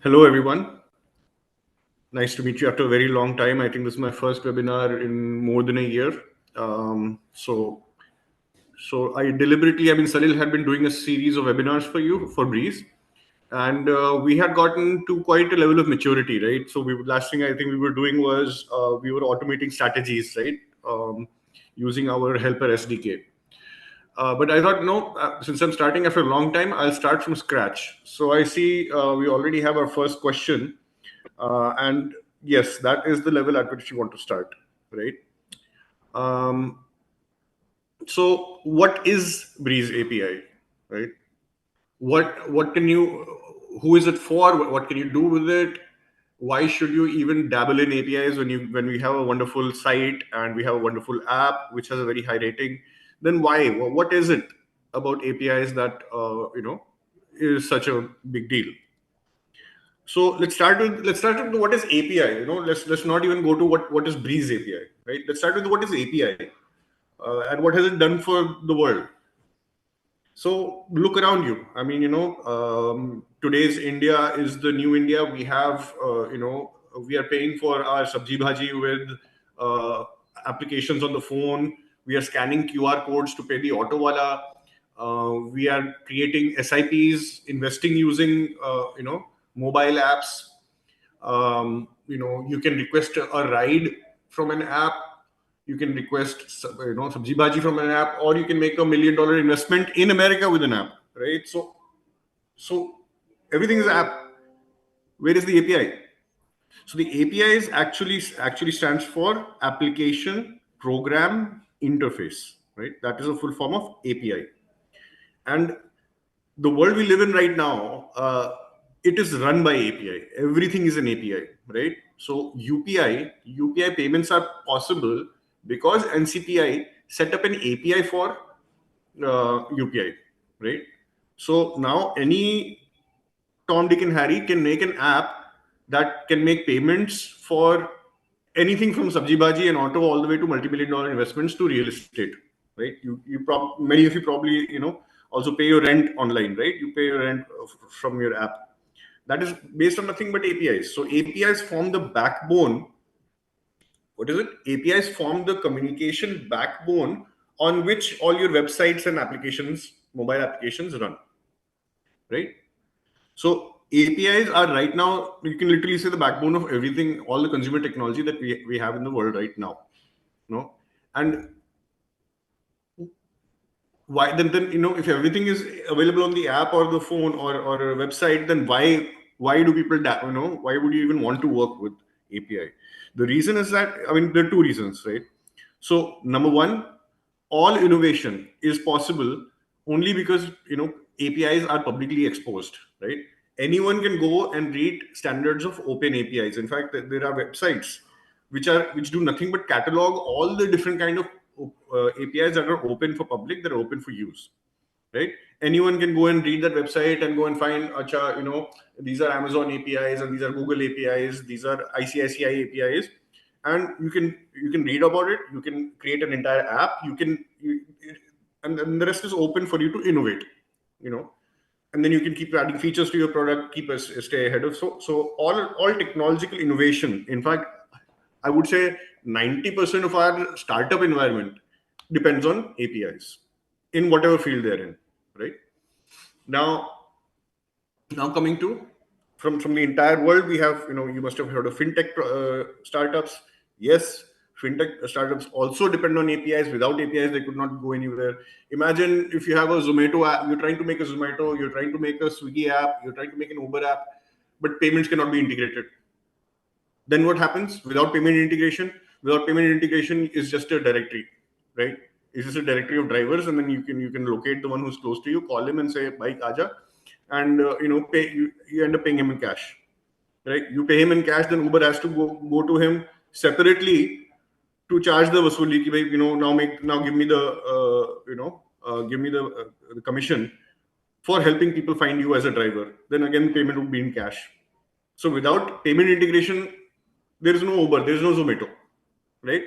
Hello, everyone. Nice to meet you after a very long time. I think this is my first webinar in more than a year. Um, so, so I deliberately, Salil had been doing a series of webinars for you for Breeze, and we had gotten to quite a level of maturity, right? So, last thing I think we were doing was we were automating strategies, right, using our Helper SDK. But I thought, no, since I'm starting after a long time, I'll start from scratch. So I see we already have our first question. And yes, that is the level at which you want to start, right? Um, so what is Breeze API, right? What can you, who is it for? What can you do with it? Why should you even dabble in APIs when we have a wonderful site and we have a wonderful app which has a very high rating? Then why? What is it about APIs that is such a big deal? So let's start with what is API. Let's not even go to what is Breeze API, right? Let's start with what is API and what has it done for the world. So look around you. Today's India is the new India. We have, we are paying for our sabji bhaji with applications on the phone. We are scanning QR codes to pay the auto wala. We are creating SIPs, investing using, mobile apps. You can request a ride from an app. You can request sabji bhaji from an app, or you can make $1 million investment in America with an app, right? So everything is app. Where is the API? So the API is actually stands for application program interface, right? That is a full form of API. And the world we live in right now, it is run by API. Everything is an API, right? So UPI payments are possible because NCPI set up an API for UPI, right? So now any Tom, Dick, and Harry can make an app that can make payments for anything from Sabji Bhaji and auto all the way to multi-million-dollar investments to real estate, right? Many of you probably also pay your rent online, right? You pay your rent from your app. That is based on nothing but APIs. So APIs form the backbone. What is it? APIs form the communication backbone on which all your websites and applications, mobile applications run, right? So APIs are right now, you can literally say the backbone of everything, all the consumer technology that we have in the world right now. No? And why then if everything is available on the app or the phone or a website, then why do people why would you even want to work with API? The reason is that there are two reasons, right? So number one, all innovation is possible only because APIs are publicly exposed, right? Anyone can go and read standards of open APIs. In fact, there are websites which do nothing but catalog all the different kind of APIs that are open for public, that are open for use, right? Anyone can go and read that website and go and find, acha, these are Amazon APIs and these are Google APIs, these are ICICI APIs, and you can read about it. You can create an entire app. And the rest is open for you to innovate, and then you can keep adding features to your product, stay ahead of. So all technological innovation. In fact, I would say 90% of our startup environment depends on APIs in whatever field they're in, right? Now, coming to from the entire world, we have you must have heard of fintech startups. Yes, fintech startups also depend on APIs. Without APIs, they could not go anywhere. Imagine if you have a Zomato app, you're trying to make a Zomato, you're trying to make a Swiggy app, you're trying to make an Uber app, but payments cannot be integrated. Then what happens? Without payment integration is just a directory, right? It's just a directory of drivers, and then you can locate the one who's close to you, call him and say, "Bike, aja," and you end up paying him in cash, right? You pay him in cash, then Uber has to go to him separately to charge the vasuli. Ki, now give me the commission for helping people find you as a driver. Then again, payment would be in cash. So without payment integration, there is no Uber, there is no Zomato, right?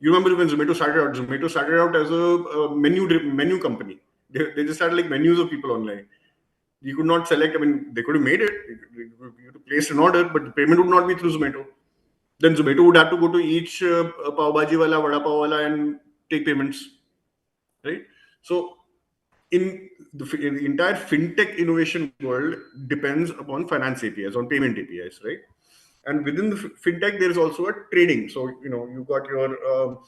You remember when Zomato started out? Zomato started out as a menu company. They just had like menus of people online. You could not select. I mean, they could have made it. You could have placed an order, but the payment would not be through Zomato. Then Zomato would have to go to each pav bhaji wala, vada pav wala, and take payments, right? So in the entire fintech innovation world depends upon finance APIs, on payment APIs, right? And within the fintech, there is also a trading. So you got your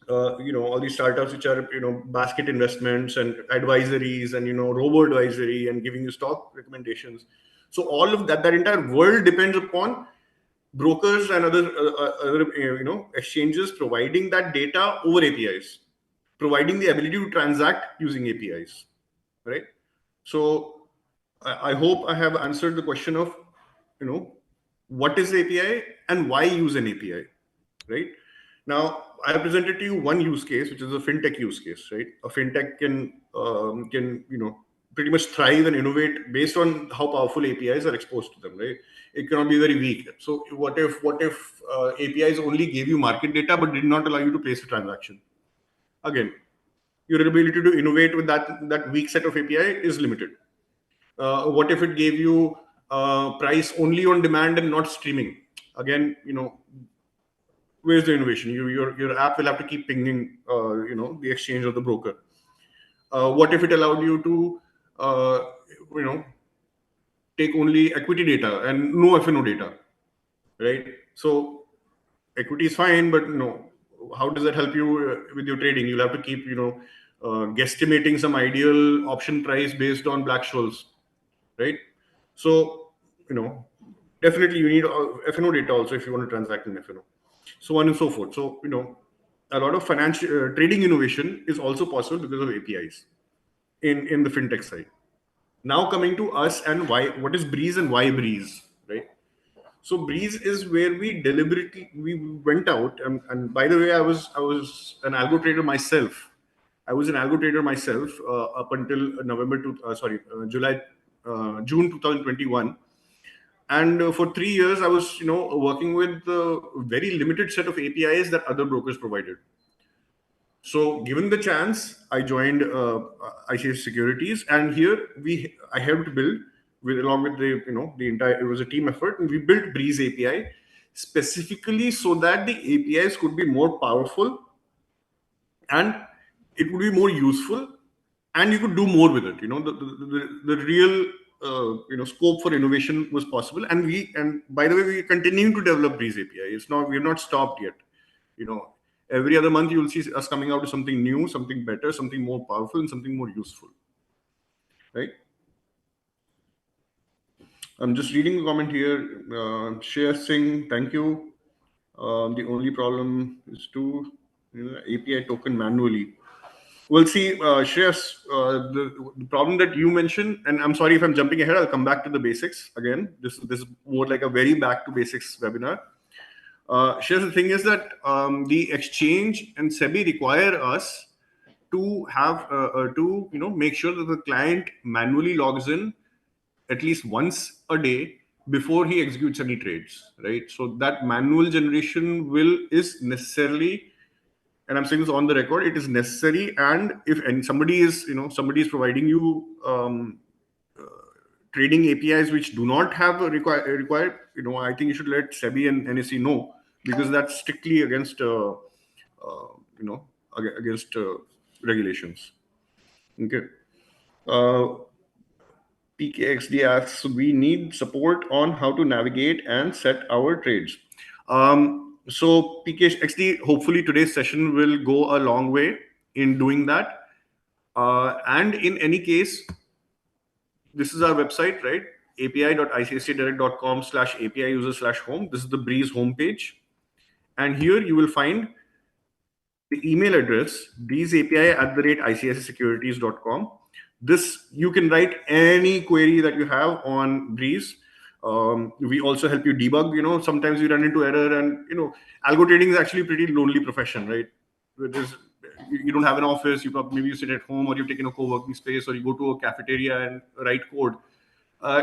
all these startups which are basket investments and advisories and robo advisory and giving you stock recommendations. So all of that entire world depends upon brokers and other exchanges providing that data over APIs, providing the ability to transact using APIs, right? So I hope I have answered the question of what is API and why use an API, right? Now I have presented to you one use case, which is a fintech use case, right? A fintech can pretty much thrive and innovate based on how powerful APIs are exposed to them, right? It cannot be very weak. So what if APIs only gave you market data but did not allow you to place a transaction? Again, your ability to innovate with that weak set of API is limited. What if it gave you price only on demand and not streaming? Again, where's the innovation? Your app will have to keep pinging the exchange or the broker. What if it allowed you to you know take only equity data and no FNO data, right? So equity is fine, but how does that help you with your trading? You'll have to keep guesstimating some ideal option price based on Black-Scholes, right? So definitely you need FNO data also if you want to transact in FNO, so on and so forth. So a lot of financial trading innovation is also possible because of APIs in the fintech side. Now coming to us and why, what is Breeze and why Breeze, right? So Breeze is where we went out, and by the way, I was an algo trader myself. I was an algo trader myself up until July, June 2021. And for 3 years, I was working with a very limited set of APIs that other brokers provided. So, given the chance, I joined ICICI Securities, and here I helped build along with the entire. It was a team effort, and we built Breeze API specifically so that the APIs could be more powerful and it would be more useful, and you could do more with it. The real scope for innovation was possible, and by the way, we continue to develop Breeze API. We have not stopped yet. you know every other month you will see us coming out with something new, something better, something more powerful, and something more useful, right? I'm just reading the comment here. Share Singh, thank you. The only problem is to API token manually. We'll see, Shreyas, the problem that you mentioned, and I'm sorry if I'm jumping ahead, I'll come back to the basics again. This is more like a very back to basics webinar. Shreyas, the thing is that the exchange and SEBI require us to have to make sure that the client manually logs in at least once a day before he executes any trades, right? So that manual generation is necessarily, and I'm saying this on the record, it is necessary. And if somebody is providing you trading APIs which do not have a required, I think you should let SEBI and NSE know, because that's strictly against you know against regulations. Okay. PKXD asks, we need support on how to navigate and set our trades. So PKXD, hopefully today's session will go a long way in doing that. And in any case, this is our website, right? api.icicidirect.com/API user/home. This is the Breeze homepage. And here you will find the email address, breezeapi@icicisecurities.com. This, you can write any query that you have on Breeze. We also help you debug. Sometimes you run into error, and algo trading is actually a pretty lonely profession, right? You don't have an office. Maybe you sit at home, or you've taken a co-working space, or you go to a cafeteria and write code.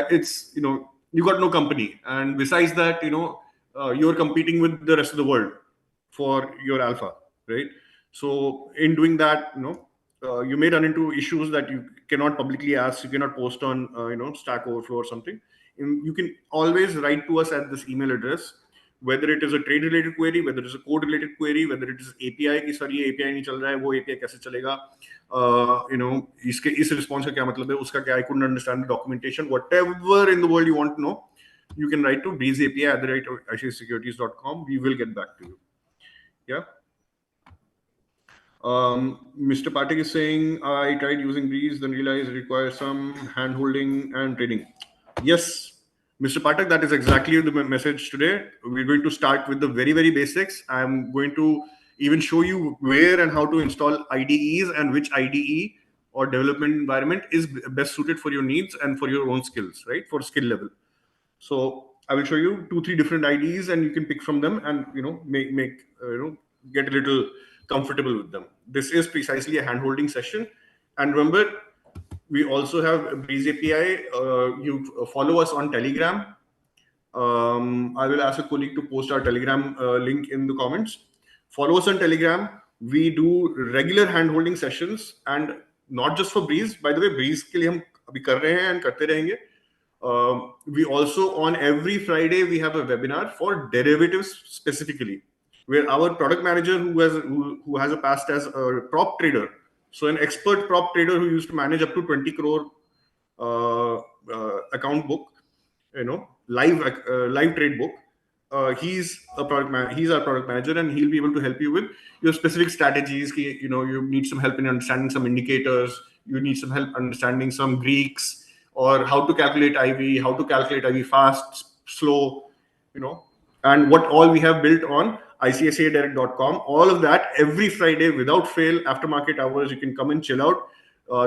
It's you got no company, and besides that, you're competing with the rest of the world for your alpha, right? So in doing that, you may run into issues that you cannot publicly ask, you cannot post on Stack Overflow or something. You can always write to us at this email address, whether it is a trade related query, whether it is a code related query, whether it is API की sir ये API नहीं चल रहा है, वो API कैसे चलेगा, इसके इस response का क्या मतलब है, उसका क्या, I couldn't understand the documentation, whatever in the world you want to know, you can write to breezeapi@icicisecurities.com. We will get back to you. Yeah. Mr. Patek is saying, I tried using Breeze, then realized it requires some hand holding and trading. Yes, Mr. Patek, that is exactly the message today. We're going to start with the very, very basics. I'm going to even show you where and how to install IDEs and which IDE or development environment is best suited for your needs and for your own skills, right? For skill level. So I will show you 2-3 different IDs, and you can pick from them and get a little comfortable with them. This is precisely a hand-holding session. And remember, we also have Breeze API. You follow us on Telegram. I will ask a colleague to post our Telegram link in the comments. Follow us on Telegram. We do regular hand-holding sessions, and not just for Breeze. By the way, Breeze के लिए हम अभी कर रहे हैं and करते रहेंगे. We also, on every Friday, we have a webinar for derivatives specifically, where our product manager who has a past as a prop trader, so an expert prop trader who used to manage up to 20 crore account book, live trade book. He's our product manager, and he'll be able to help you with your specific strategies. You need some help in understanding some indicators. You need some help understanding some Greeks, or how to calculate IV, how to calculate IV fast, slow, and what all we have built on ICICIdirect.com. All of that every Friday without fail after market hours. You can come and chill out.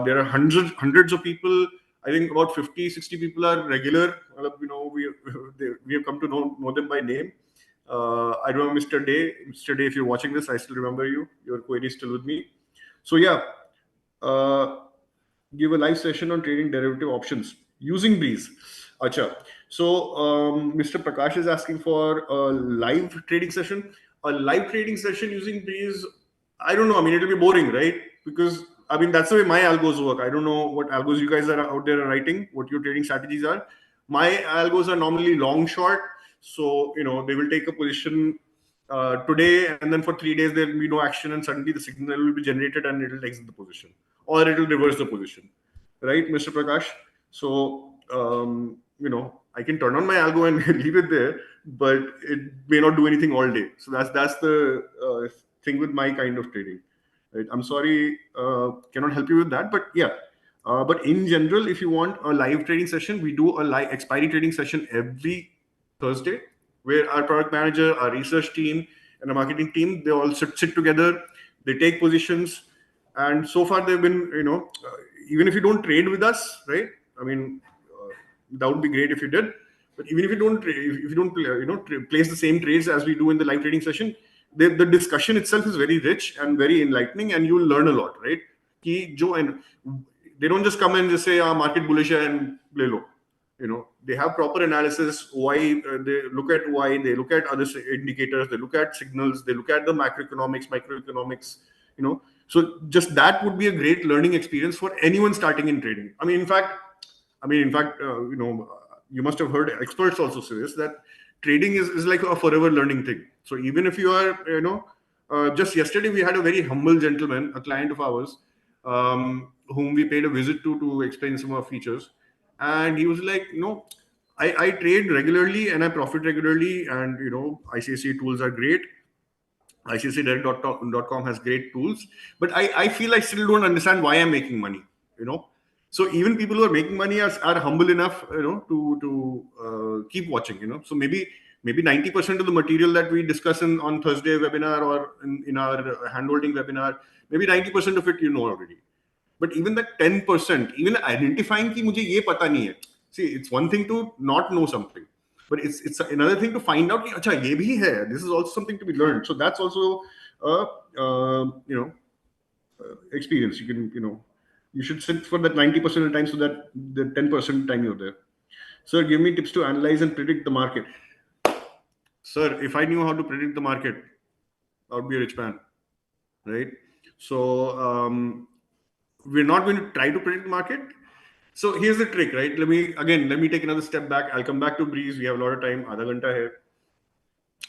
There are hundreds of people. I think about 50-60 people are regular. We have come to know them by name. I remember Mr. Day. Mr. Day, if you're watching this, I still remember you. Your query is still with me. So yeah, give a live session on trading derivative options using Breeze. Acha. So Mr. Prakash is asking for a live trading session. A live trading session using Breeze, I don't know. I mean, it'll be boring, right? Because that's the way my algos work. I don't know what algos you guys are out there writing, what your trading strategies are. My algos are normally long short. So, they will take a position today, and then for 3 days, there will be no action, and suddenly the signal will be generated and it will exit the position, or it will reverse the position. Right, Mr. Prakash? So, I can turn on my algo and leave it there, but it may not do anything all day. So that's the thing with my kind of trading. Right? I'm sorry, cannot help you with that, but yeah. But in general, if you want a live trading session, we do a live expiry trading session every Thursday, where our product manager, our research team, and our marketing team, they all sit together, they take positions, and so far they've been, even if you don't trade with us, right? That would be great if you did. But even if you don't, place the same trades as we do in the live trading session, the discussion itself is very rich and very enlightening, and you'll learn a lot, right? And they don't just come and just say, market bullish and play low. They have proper analysis. Why they look at why they look at other indicators, they look at signals, they look at the macroeconomics, microeconomics. So just that would be a great learning experience for anyone starting in trading. In fact, you must have heard experts also say this, that trading is like a forever learning thing. So even if you are, just yesterday we had a very humble gentleman, a client of ours, whom we paid a visit to explain some of our features, and he was like, I trade regularly and I profit regularly, and ICICI tools are great. ICICIdirect.com has great tools, but I feel I still don't understand why I'm making money. So even people who are making money are humble enough, to keep watching. So maybe 90% of the material that we discuss on Thursday webinar or in our handholding webinar, maybe 90% of it already. But even that 10%, even identifying कि मुझे ये पता नहीं है. See, it's one thing to not know something, but it's another thing to find out कि अच्छा ये भी है. This is also something to be learned. So that's also experience. You can you should sit for that 90% of the time, so that the 10% time you're there. Sir, give me tips to analyze and predict the market. Sir, if I knew how to predict the market, I would be a rich man, right? So we're not going to try to predict the market. So here's the trick, right? Let me take another step back. I'll come back to Breeze. We have a lot of time. Aadha ghanta hai.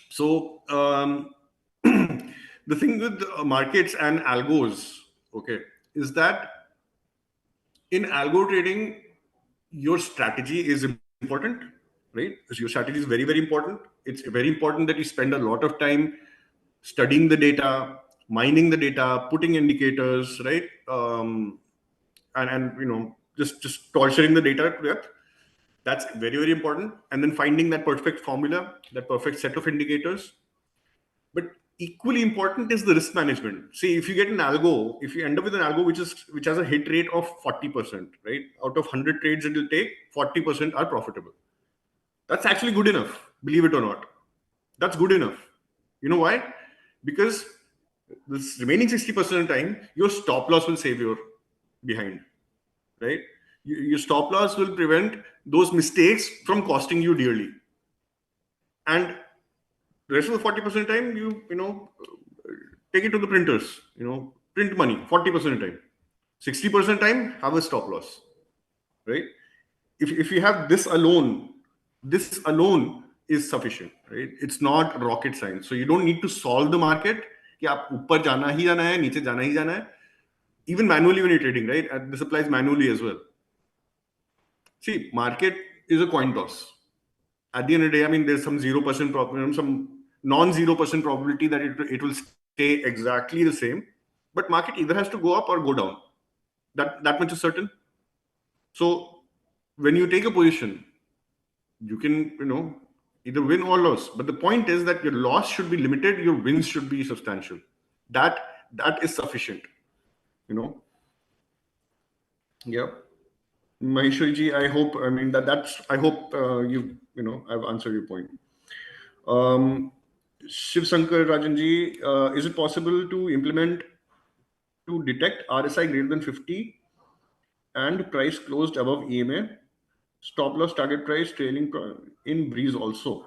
So the thing with markets and algos, okay, is that in algo trading, your strategy is important, right? So your strategy is very, very important. It's very important that you spend a lot of time studying the data, mining the data, putting indicators, right? And just torturing the data to death. That's very, very important. And then finding that perfect formula, that perfect set of indicators. But equally important is the risk management. See, if you get an algo, if you end up with an algo which has a hit rate of 40%, right? Out of 100 trades it will take, 40% are profitable. That's actually good enough, believe it or not. That's good enough. You know why? Because this remaining 60% of the time, your stop loss will save your behind, right? Your stop loss will prevent those mistakes from costing you dearly. And the rest of the 40% time, take it to the printers, print money 40% time. 60% time, have a stop loss, right? If you have this alone is sufficient, right? It's not rocket science. So you don't need to solve the market कि आप ऊपर जाना ही जाना है, नीचे जाना ही जाना है. Even manually when you're trading, right? And this applies manually as well. See, market is a coin toss. At the end of the day, I mean, there's some 0% probability, some non-0% probability that it will stay exactly the same. But market either has to go up or go down. That much is certain. So when you take a position, you can, either win or lose. But the point is that your loss should be limited, your wins should be substantial. That is sufficient, Yeah. Maheshwarji, I hope, I mean, I hope I've answered your point. Shiv Shankar Rajanji, is it possible to implement to detect RSI greater than 50 and price closed above EMA, stop loss target price trailing in Breeze also?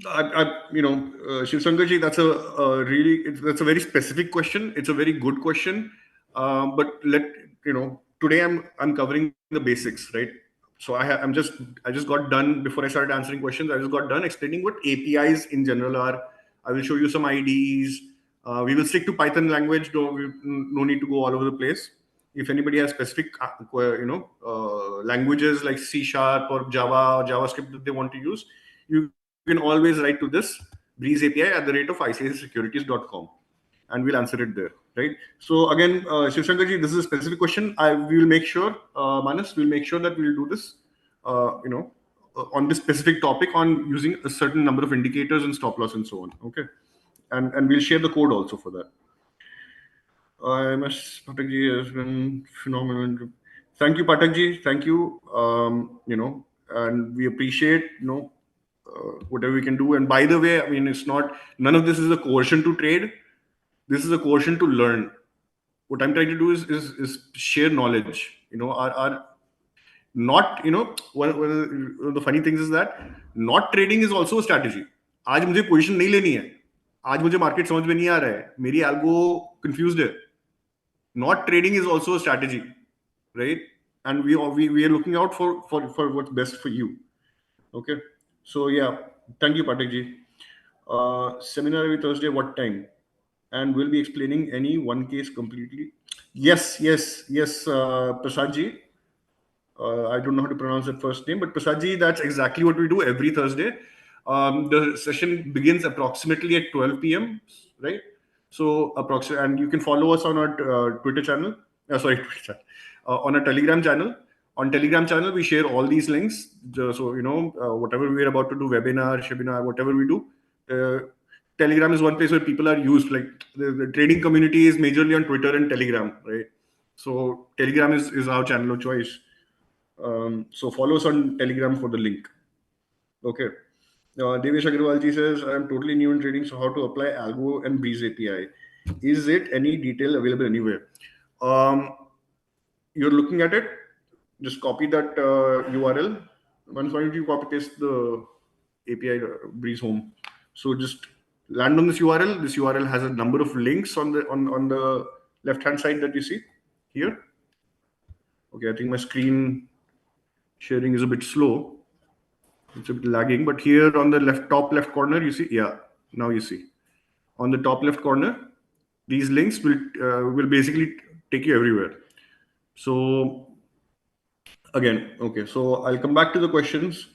Shiv Shankarji, that's that's a very specific question. It's a very good question. But today I'm covering the basics, right? So I just got done before I started answering questions. I just got done explaining what APIs in general are. I will show you some IDs. We will stick to Python language. No need to go all over the place. If anybody has specific, languages like C# or Java or JavaScript that they want to use, you can always write to this Breeze API @ ICICIsecurities.com, and we'll answer it there, right? So again, Shiv Shankarji, this is a specific question. We will make sure, Manas, we'll make sure that we'll do this, on this specific topic on using a certain number of indicators and stop loss and so on. Okay, and we'll share the code also for that. MS Patakji has been phenomenal. Thank you, Patakji. Thank you. And we appreciate, whatever we can do. And by the way, I mean, none of this is a coercion to trade. This is a coercion to learn. What I'm trying to do is share knowledge. Our not, one of the funny things is that not trading is also a strategy. आज मुझे position नहीं लेनी है, आज मुझे market समझ में नहीं आ रहा है, मेरी एल्गो कंफ्यूज्ड है. Not trading is also a strategy, right? And we are looking out for what's best for you. Okay, so yeah, thank you, Patakji. Seminar every Thursday, what time? And we'll be explaining any one case completely. Yes, Prasadji. I don't know how to pronounce that first name, but Prasadji, that's exactly what we do every Thursday. The session begins approximately at 12 p.m., right? So and you can follow us on our Twitter channel. Twitter channel. On a Telegram channel. On Telegram channel, we share all these links. So whatever we're about to do, webinar, whatever we do, Telegram is one place where people are used. Like the trading community is majorly on Twitter and Telegram, right? So Telegram is our channel of choice. So follow us on Telegram for the link. Okay. Devesh Agrawalji says, I am totally new in trading, so how to apply Algo and Breeze API? Is it any detail available anywhere? You're looking at it, just copy that URL. Once you copy paste the API Breeze home. So just land on this URL. This URL has a number of links on the left-hand side that you see here. Okay, I think my screen sharing is a bit slow. It's a bit lagging, but here on the top left corner, you see, yeah, now you see. On the top left corner, these links will basically take you everywhere. So again, okay, so I'll come back to the questions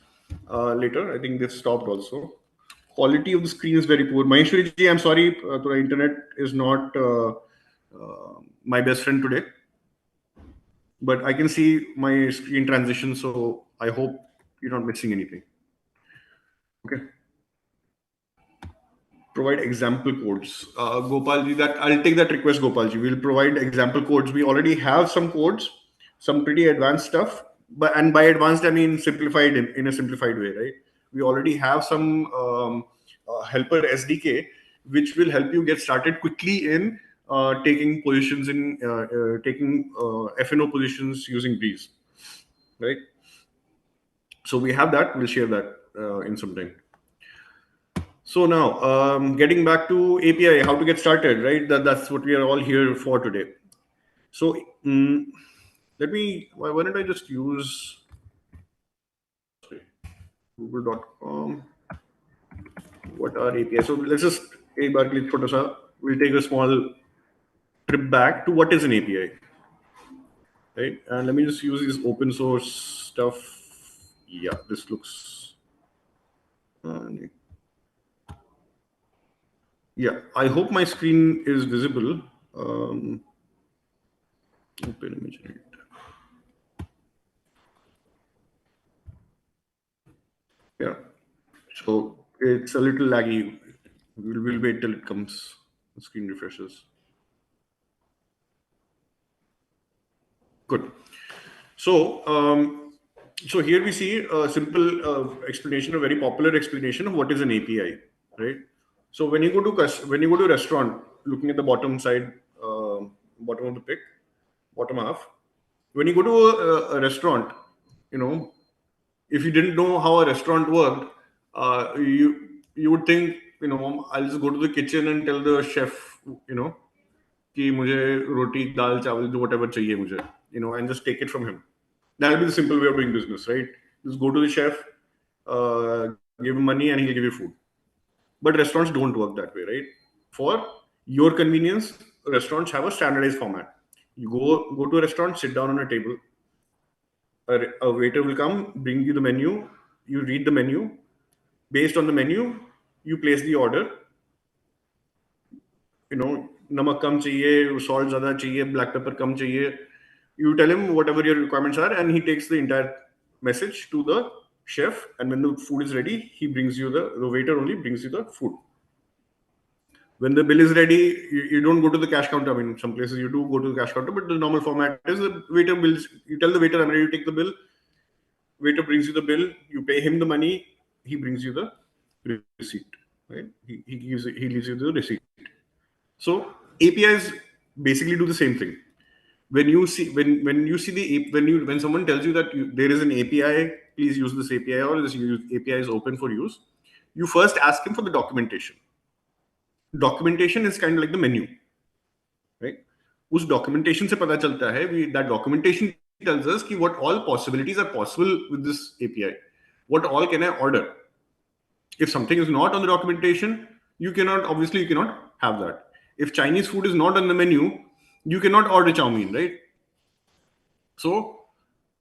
later. I think they've stopped also. Quality of the screen is very poor. Maheshwari ji, I'm sorry, the internet is not my best friend today, but I can see my screen transition, so I hope you're not missing anything. Okay. Provide example codes. Gopalji, that I'll take that request, Gopalji. We'll provide example codes. We already have some codes, some pretty advanced stuff. And by advanced, I mean simplified in a simplified way, right? We already have some helper SDK, which will help you get started quickly in taking positions in taking FNO positions using Breeze, right? So we have that. We'll share that in some time. So now, getting back to API, how to get started, right? That's what we are all here for today. So why don't I just use google.com. What are API? So let's just, we'll take a small trip back to what is an API, right? And let me just use this open source stuff. Yeah, this looks... yeah, I hope my screen is visible. Open image read. Yeah, so it's a little laggy. We'll wait till it comes. The screen refreshes. Good. So here we see a simple explanation, a very popular explanation of what is an API, right? So when you go to restaurant, looking at the bottom side, bottom of the pic, bottom half, when you go to a restaurant, if you didn't know how a restaurant worked, you would think, I'll just go to the kitchen and tell the chef, कि मुझे रोटी दाल चावल जो whatever चाहिए मुझे, and just take it from him. That'll be the simple way of doing business, right? Just go to the chef, give him money, and he'll give you food. But restaurants don't work that way, right? For your convenience, restaurants have a standardized format. You go to a restaurant, sit down on a table. A waiter will come, bring you the menu. You read the menu. Based on the menu, you place the order. Namak kam chahiye, salt zyada chahiye, black pepper kam chahiye. You tell him whatever your requirements are, and he takes the entire message to the chef. And when the food is ready, he brings you the waiter only brings you the food. When the bill is ready, you don't go to the cash counter. I mean, some places you do go to the cash counter, but the normal format is the waiter bills. You tell the waiter, I'm ready to take the bill. Waiter brings you the bill. You pay him the money. He brings you the receipt. Right? He leaves you the receipt. So APIs basically do the same thing. When someone tells you that there is an API, please use this API, or this API is open for use, you first ask him for the documentation. Documentation is kind of like the menu, right? उस documentation से पता चलता है, that documentation tells us कि what all possibilities are possible with this API. What all can I order? If something is not on the documentation, you cannot have that. If Chinese food is not on the menu, you cannot order chow mein, right? So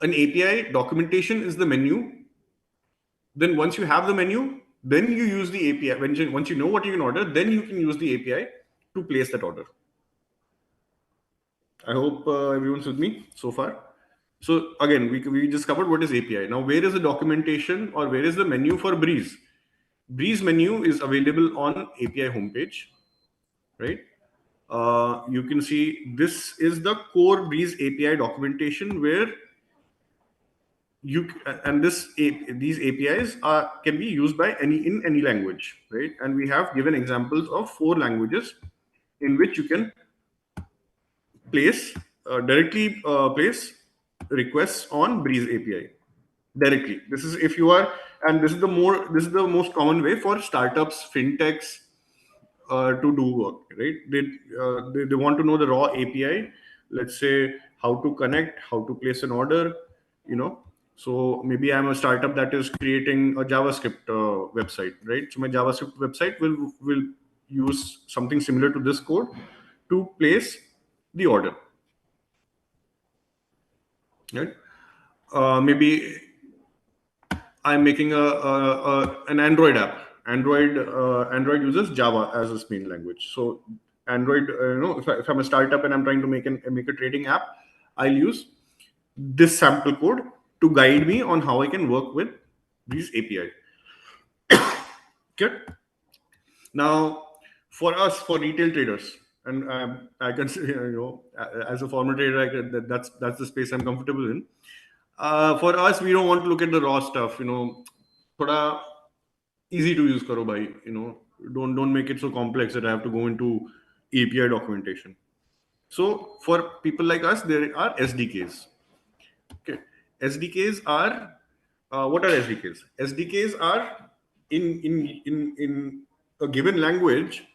an API documentation is the menu. Then once you have the menu, then you use the API. Once you know what you can order, then you can use the API to place that order. I hope everyone's with me so far. So again, we just covered what is API. Now, where is the documentation or where is the menu for Breeze? Breeze menu is available on API homepage, right? You can see this is the core Breeze API documentation where these APIs can be used by in any language, right? And we have given examples of 4 languages in which you can directly place requests on Breeze API directly. This is if you are, and this is the most common way for startups, fintechs, to do work, right? They want to know the raw API. Let's say how to connect, how to place an order, you know. So maybe I'm a startup that is creating a JavaScript website, right? So my JavaScript website will use something similar to this code to place the order, right? Maybe I'm making an Android app. Android uses Java as its main language. So Android, if I'm a startup and I'm trying to make a trading app, I'll use this sample code to guide me on how I can work with these API. Okay. Now, for us, for retail traders, and I consider, as a former trader, that's the space I'm comfortable in. For us, we don't want to look at the raw stuff. Thoda easy to use karo bhai. Don't make it so complex that I have to go into API documentation. So for people like us, there are SDKs. Okay, SDKs are what are SDKs? SDKs are in a given language.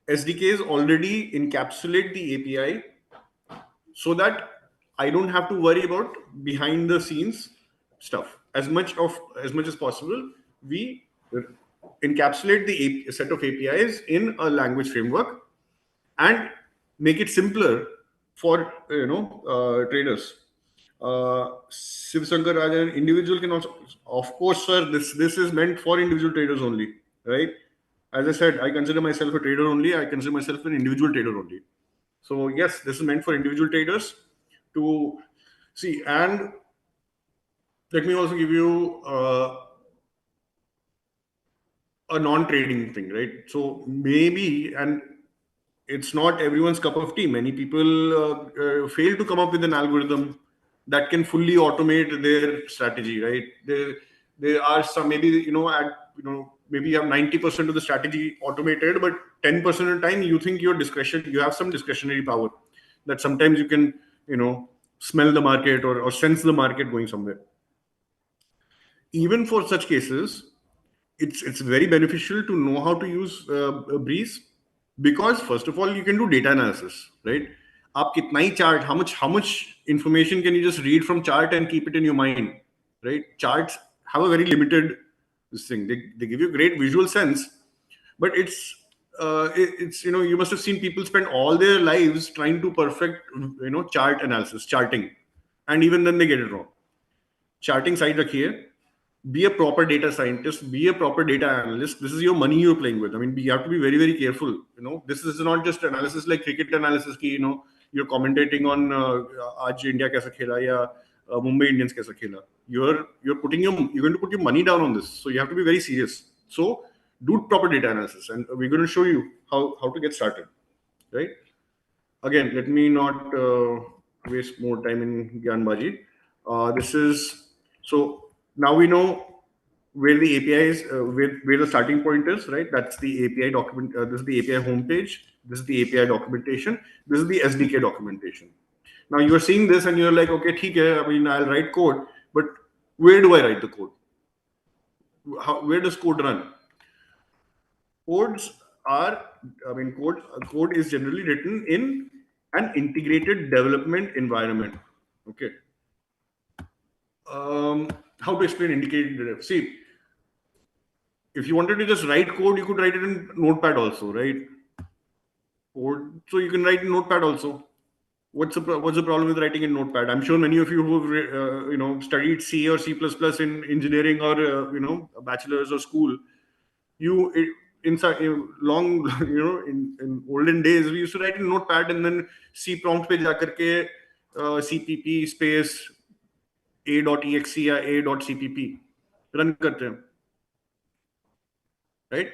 SDKs already encapsulate the API so that I don't have to worry about behind the scenes stuff. As much as possible, we encapsulate the set of APIs in a language framework and make it simpler for traders. Shiv Shankar Rajan, individual can also, of course, sir. This is meant for individual traders only, right? As I said, I consider myself a trader only. I consider myself an individual trader only. So yes, this is meant for individual traders to see. And let me also give you a non-trading thing, right? So maybe, and it's not everyone's cup of tea. Many people fail to come up with an algorithm that can fully automate their strategy, right? There are some, maybe maybe you have 90% of the strategy automated, but 10% of the time you think you have some discretionary power that sometimes you can smell the market or sense the market going somewhere. Even for such cases, it's very beneficial to know how to use Breeze, because first of all you can do data analysis, right? Aap kitna hi chart, how much information can you just read from chart and keep it in your mind, right? Charts have a very limited this thing. They give you great visual sense, but it's you must have seen people spend all their lives trying to perfect chart analysis, charting, and even then they get it wrong. Charting side rakhiye, be a proper data scientist, be a proper data analyst. This is your money you're playing with. I mean, you have to be very, very careful. This is not just analysis like cricket analysis ki, you're commentating on aaj India kaisa khela ya Mumbai Indians kaisa khela. You're going to put your money down on this. So you have to be very serious. So do proper data analysis, and we're going to show you how to get started, right? Again, let me not waste more time in Gyanbaji. This is so now we know where the API is, where the starting point is, right? That's the API document. This is the API homepage. This is the API documentation. This is the SDK documentation. Now you're seeing this and you're like, okay, theek hai, I mean, I'll write code, but where do I write the code? Where does code run? Codes are, code is generally written in an integrated development environment. Okay. How to explain integrated development? See, if you wanted to just write code, you could write it in Notepad also, right? Code, so you can write in Notepad also. What's the problem with writing in Notepad? I'm sure many of you who have studied C or C++ in engineering or a bachelor's or school, long in olden days we used to write in Notepad and then C prompt pe ja karke cpp space a.exe या a.cpp run करते हैं, right?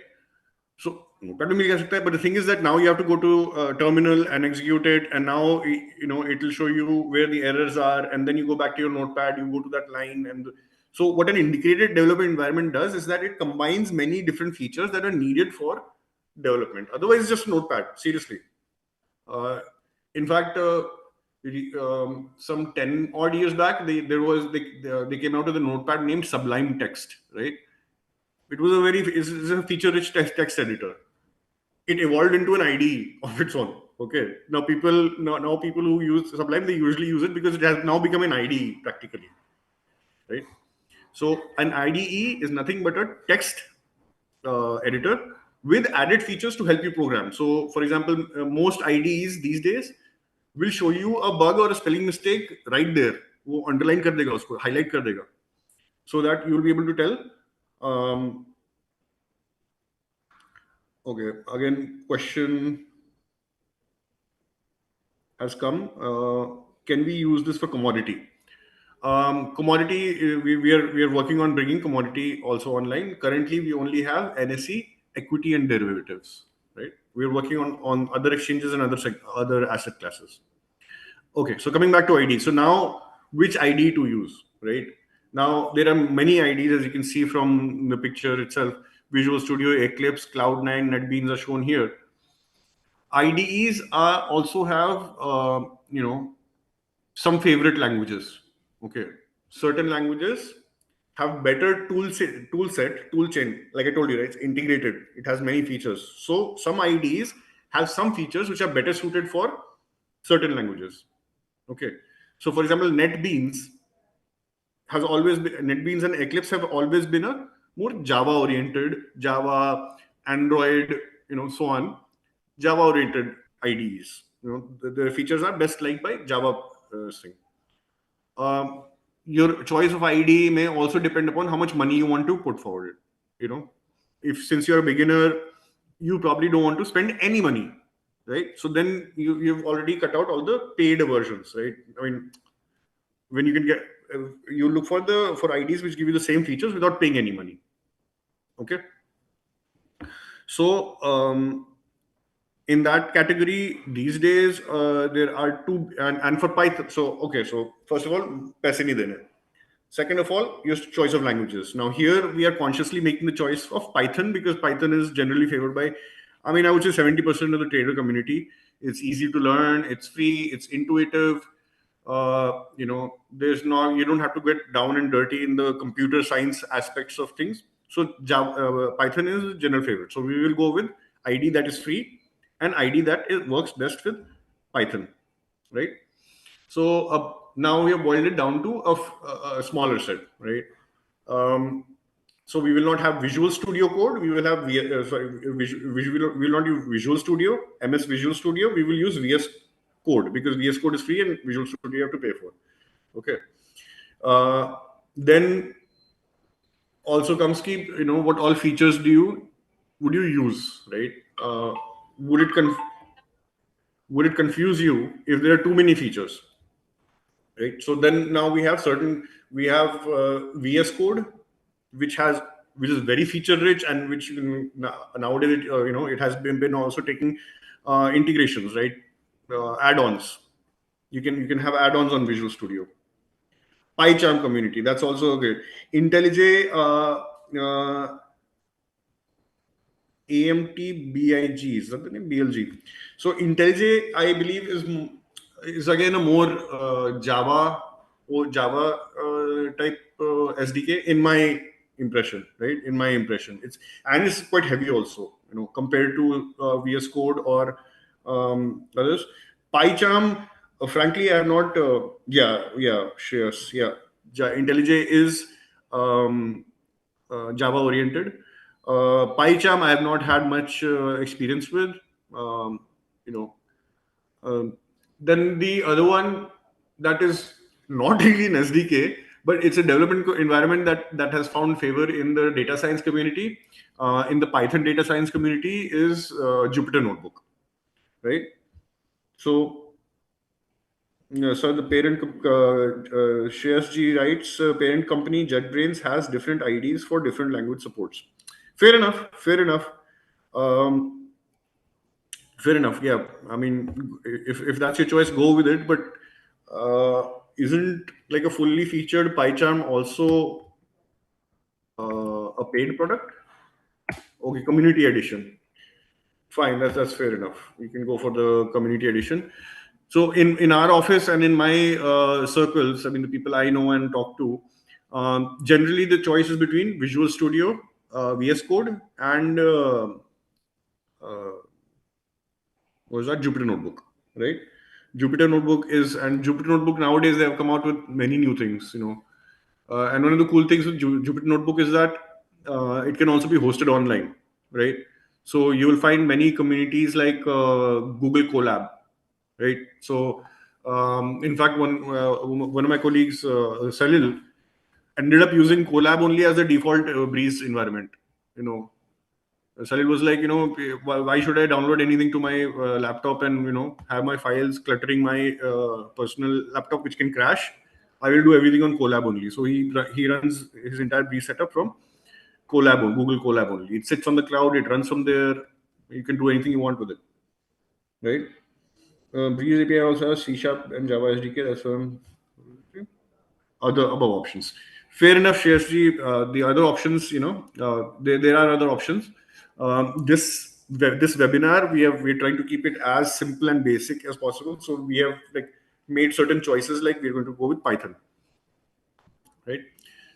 So Notepad में मिल जा सकता है, but the thing is that now you have to go to terminal and execute it, and now it will show you where the errors are, and then you go back to your Notepad, you go to that line, and so what an integrated development environment does is that it combines many different features that are needed for development. Otherwise, it's just Notepad. Seriously. In fact, some 10 odd years back, they came out with a Notepad named Sublime Text, right? It's a feature-rich text editor. it evolved into an IDE of its own. Okay. Now people who use Sublime, they usually use it because it has now become an IDE practically, right? So an IDE is nothing but a text editor with added features to help you program. So, for example, most IDEs these days will show you a bug or a spelling mistake right there. वो underline कर देगा उसको, highlight कर देगा, so that you will be able to tell. Um, okay, again, question has come. Can we use this for commodity? Commodity, we are working on bringing commodity also online. Currently, we only have NSE, equity, and derivatives. Right? We are working on other exchanges and other asset classes. Okay, so coming back to ID. So now, which ID to use? Right? Now there are many IDs, as you can see from the picture itself. Visual Studio, Eclipse, Cloud9, NetBeans are shown here. IDEs are also have some favorite languages. Okay, certain languages have better tool chain. Like I told you, right? It's integrated. It has many features. So some IDEs have some features which are better suited for certain languages. Okay, so for example, NetBeans and Eclipse have always been a more Java oriented, Java, Android, so on, Java oriented IDEs. The features are best liked by Java thing. Um, your choice of IDE may also depend upon how much money you want to put forward. If since you're a beginner, you probably don't want to spend any money, right? So then you've already cut out all the paid versions, right? I mean, when you can get, you look for IDs which give you the same features without paying any money. Okay. So in that category these days, there are two, and for Python. So okay, so first of all, paise nahi dene. Second of all, your choice of languages. Now here we are consciously making the choice of Python because Python is generally favored by, I mean, I would say 70% of the trader community. It's easy to learn, it's free, it's intuitive. There's no, you don't have to get down and dirty in the computer science aspects of things. So Python is general favorite. So we will go with ID that is free and ID that works best with Python, right? So now we have boiled it down to a smaller set, right? So we will not have Visual Studio Code. We will have we will not use Visual Studio, MS Visual Studio. We will use VS Code because VS Code is free and Visual Studio you have to pay for. Okay. Then also comes keep, what all features would you use, right? Would it would it confuse you if there are too many features, right? So then now we have VS Code, which is very feature rich and which nowadays it has been also taking integrations, right? Add-ons. You can have add-ons on Visual Studio. PyCharm community, that's also good. IntelliJ, AMTBIG, is that the name? BLG. So IntelliJ, I believe, is again a more Java or Java type SDK in my impression, right? In my impression, it's quite heavy also, compared to VS Code or others. PyCharm, frankly, I have not. Shares. Yeah, IntelliJ is Java oriented. PyCharm, I have not had much experience with. Um, you know, then the other one that is not really an SDK, but it's a development environment that has found favor in the data science community, in the Python data science community, is Jupyter Notebook, right? So. Yeah, so the parent, ShreyasG writes, parent company JetBrains has different IDs for different language supports. Fair enough. Fair enough. Um, Fair enough. Yeah. I mean, if that's your choice, go with it. But isn't like a fully featured PyCharm also a paid product? Okay, community edition. Fine, that's fair enough. You can go for the community edition. So in our office and in my circles, I mean the people I know and talk to, generally the choice is between Visual Studio, VS Code, and was that Jupyter Notebook, right? Jupyter Notebook is, and Jupyter Notebook nowadays they have come out with many new things, and one of the cool things with Jupyter Notebook is that it can also be hosted online, right? So you will find many communities like Google Colab, right? So in fact, one of my colleagues, Salil, ended up using Colab only as a default Breeze environment. You know, Salil was like, why should I download anything to my laptop and have my files cluttering my personal laptop, which can crash. I will do everything on Colab only. So he runs his entire Breeze setup from Colab, Google Colab only. It sits on the cloud. It runs from there. You can do anything you want with it, right? Breeze API also has C Sharp and Java SDK. That's other above options. Fair enough, Shreyasji. The other options, there are other options. This webinar, we're trying to keep it as simple and basic as possible. So we have like made certain choices, like we're going to go with Python, right?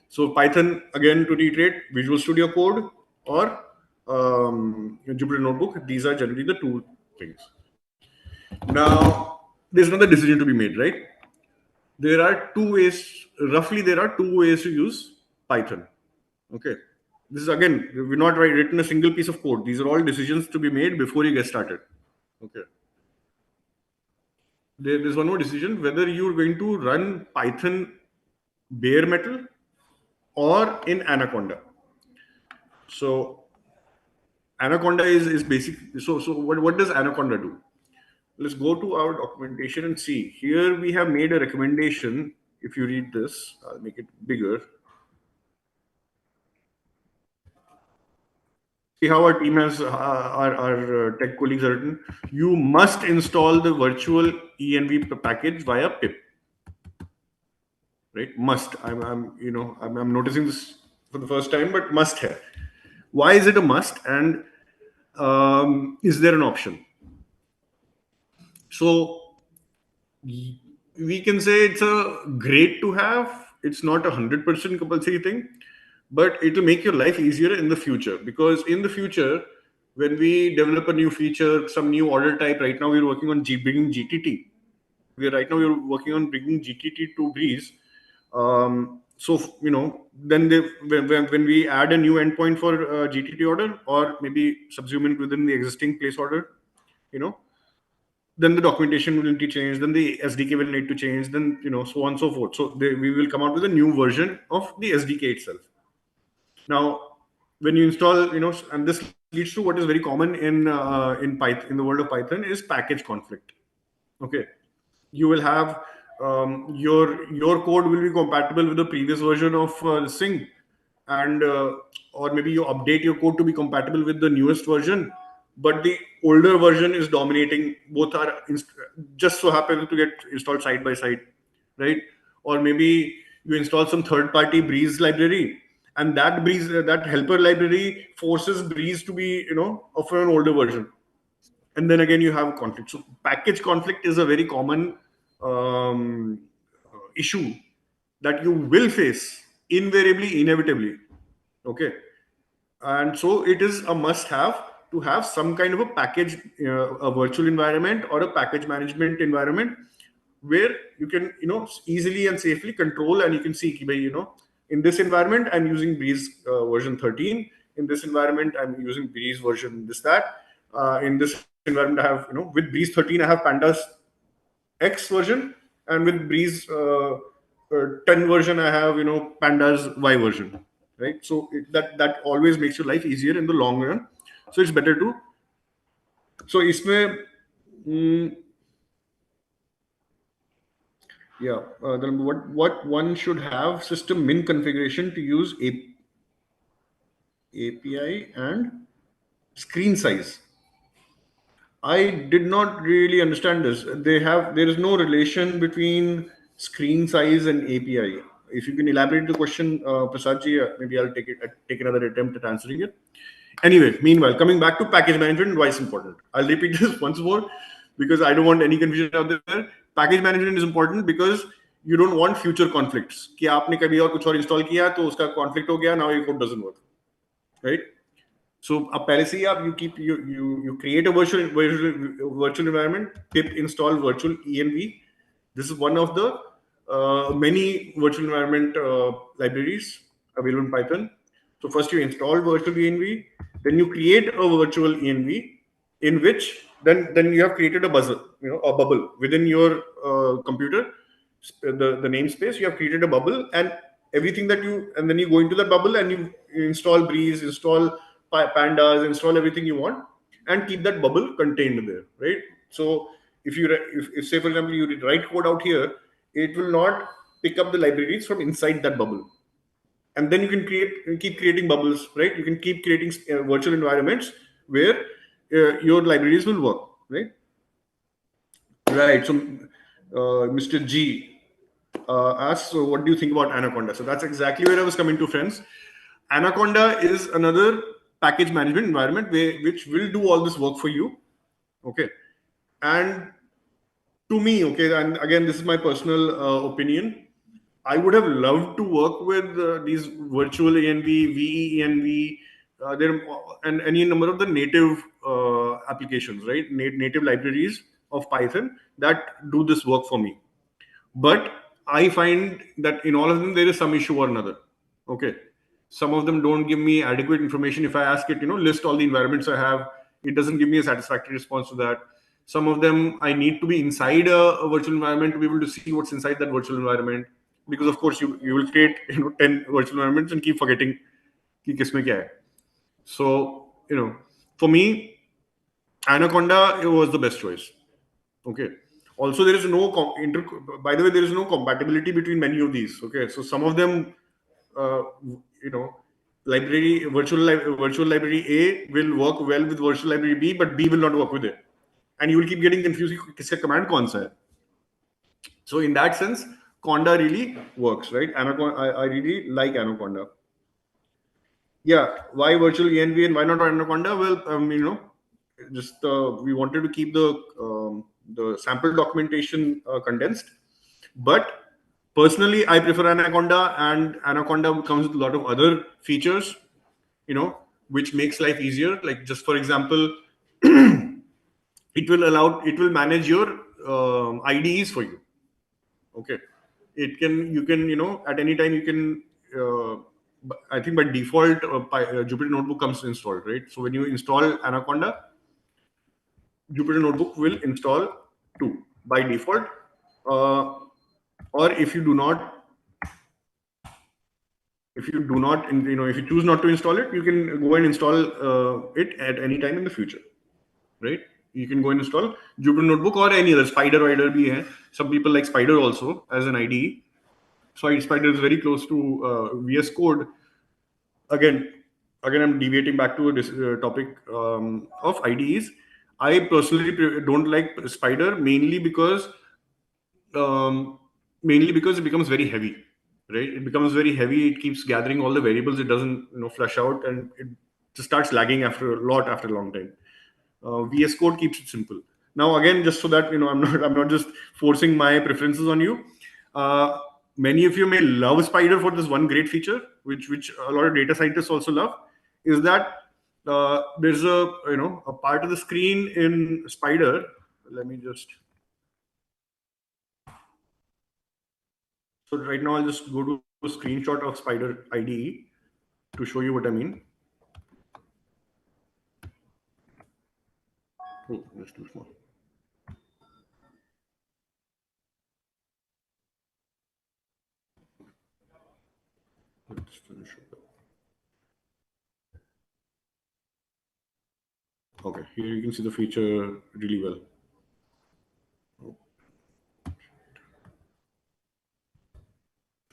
So Python, again, to reiterate, Visual Studio Code or Jupyter Notebook. These are generally the two things. Now, there's another decision to be made, right? There are two ways, roughly, there are two ways to use Python. Okay. This is again, we're not written a single piece of code. These are all decisions to be made before you get started. Okay. There's one more decision whether you're going to run Python bare metal or in Anaconda. So Anaconda is basic. So what does Anaconda do? Let's go to our documentation and see. Here we have made a recommendation. If you read this, I'll make it bigger. See how our team has, our tech colleagues are written. You must install the virtual env package via pip. Right? Must. I'm noticing this for the first time, but must have. Why is it a must? And is there an option? So we can say it's a great to have. It's not 100% compulsory thing, but it will make your life easier in the future. Because in the future, when we develop a new feature, some new order type, right now we're working on bringing GTT. We're working on bringing GTT to Breeze. So then when we add a new endpoint for GTT order, or maybe subsume it within the existing place order, then the documentation will need to change, then the SDK will need to change, then so on and so forth. So we will come out with a new version of the SDK itself. Now, when you install, and this leads to what is very common in Python, in the world of Python, is package conflict. Okay, you will have your code will be compatible with the previous version of Sing, and or maybe you update your code to be compatible with the newest version, but the older version is dominating. Both are just so happen to get installed side by side, right? Or maybe you install some third-party Breeze library, and that helper library forces Breeze to be of an older version, and then again you have conflict. So package conflict is a very common issue that you will face invariably, inevitably. Okay, and so it is a must-have to have some kind of a package, a virtual environment or a package management environment where you can easily and safely control, and you can see in this environment I'm using Breeze version 13. In this environment I'm using Breeze version this that. In this environment I have with Breeze 13 I have Pandas X version, and with Breeze 10 version I have Pandas Y version, right? So that always makes your life easier in the long run. So it's better to. So इसमें yeah, then what one should have system min configuration to use API and screen size. I did not really understand this. There is no relation between screen size and API. If you can elaborate the question, Prasad ji, maybe I'll take another attempt at answering it. Anyway, meanwhile, coming back to package management and why it's important. I'll repeat this once more because I don't want any confusion out there. Package management is important because you don't want future conflicts. कि आपने कभी और कुछ और install किया तो उसका conflict हो गया, now your code doesn't work, right? So a policy app, you create a virtual environment, pip install virtual env. This is one of the many virtual environment libraries available in Python. So first you install virtual env, then you create a virtual env in which then you have created a buzzer, a bubble within your computer, the namespace. You have created a bubble, and everything that and then you go into that bubble and you install Breeze, install pandas, install everything you want, and keep that bubble contained there, right? So if say for example you write code out here, it will not pick up the libraries from inside that bubble, and then you can keep creating bubbles, right? You can keep creating virtual environments where your libraries will work, right? Right. So Mr. G asks, so what do you think about Anaconda? So that's exactly where I was coming to, friends. Anaconda is another package management environment which will do all this work for you. Okay. And to me, okay, and again, this is my personal opinion. I would have loved to work with these virtual env, VENV, there and any number of the native applications, right? Native libraries of Python that do this work for me. But I find that in all of them there is some issue or another. Okay, some of them don't give me adequate information. If I ask it, list all the environments I have, it doesn't give me a satisfactory response to that. Some of them I need to be inside a virtual environment to be able to see what's inside that virtual environment, because of course you will create 10 virtual environments and keep forgetting ki kisme kya hai. So for me, Anaconda, it was the best choice. Okay. Also, there is no by the way, there is no compatibility between many of these. Okay, so some of them, uh, you know, virtual library A will work well with virtual library B, but B will not work with it, and you will keep getting confused. Kiska command kaun sa hai? So in that sense, Conda really works, right? Anaconda, I really like Anaconda. Yeah, why virtual env and why not Anaconda? Well, just we wanted to keep the sample documentation condensed, but personally I prefer Anaconda, and Anaconda comes with a lot of other features, which makes life easier. Like, just for example, it will manage your IDEs for you. Okay, you can at any time you can I think by default Jupyter Notebook comes installed, right? So when you install Anaconda, Jupyter Notebook will install too by default. uh, or if you choose not to install it, you can go and install it at any time in the future, right? You can go and install Jupyter Notebook or any other. Spider Rider bhi hai. Some people like Spider also as an IDE. So Spider is very close to VS Code. Again, I'm deviating back to this topic of IDEs. I personally don't like Spider, um, mainly because it becomes very heavy, right? It becomes very heavy. It keeps gathering all the variables. It doesn't flush out, and it just starts lagging after a long time. VS Code keeps it simple. Now, again, just so that I'm not just forcing my preferences on you. Uh, Many of you may love Spider for this one great feature, which a lot of data scientists also love, is that there's a part of the screen in Spider. Let me just. So right now I'll just go to a screenshot of Spider IDE to show you what I mean. Oh, that's too small. Let's finish it. Okay, here you can see the feature really well.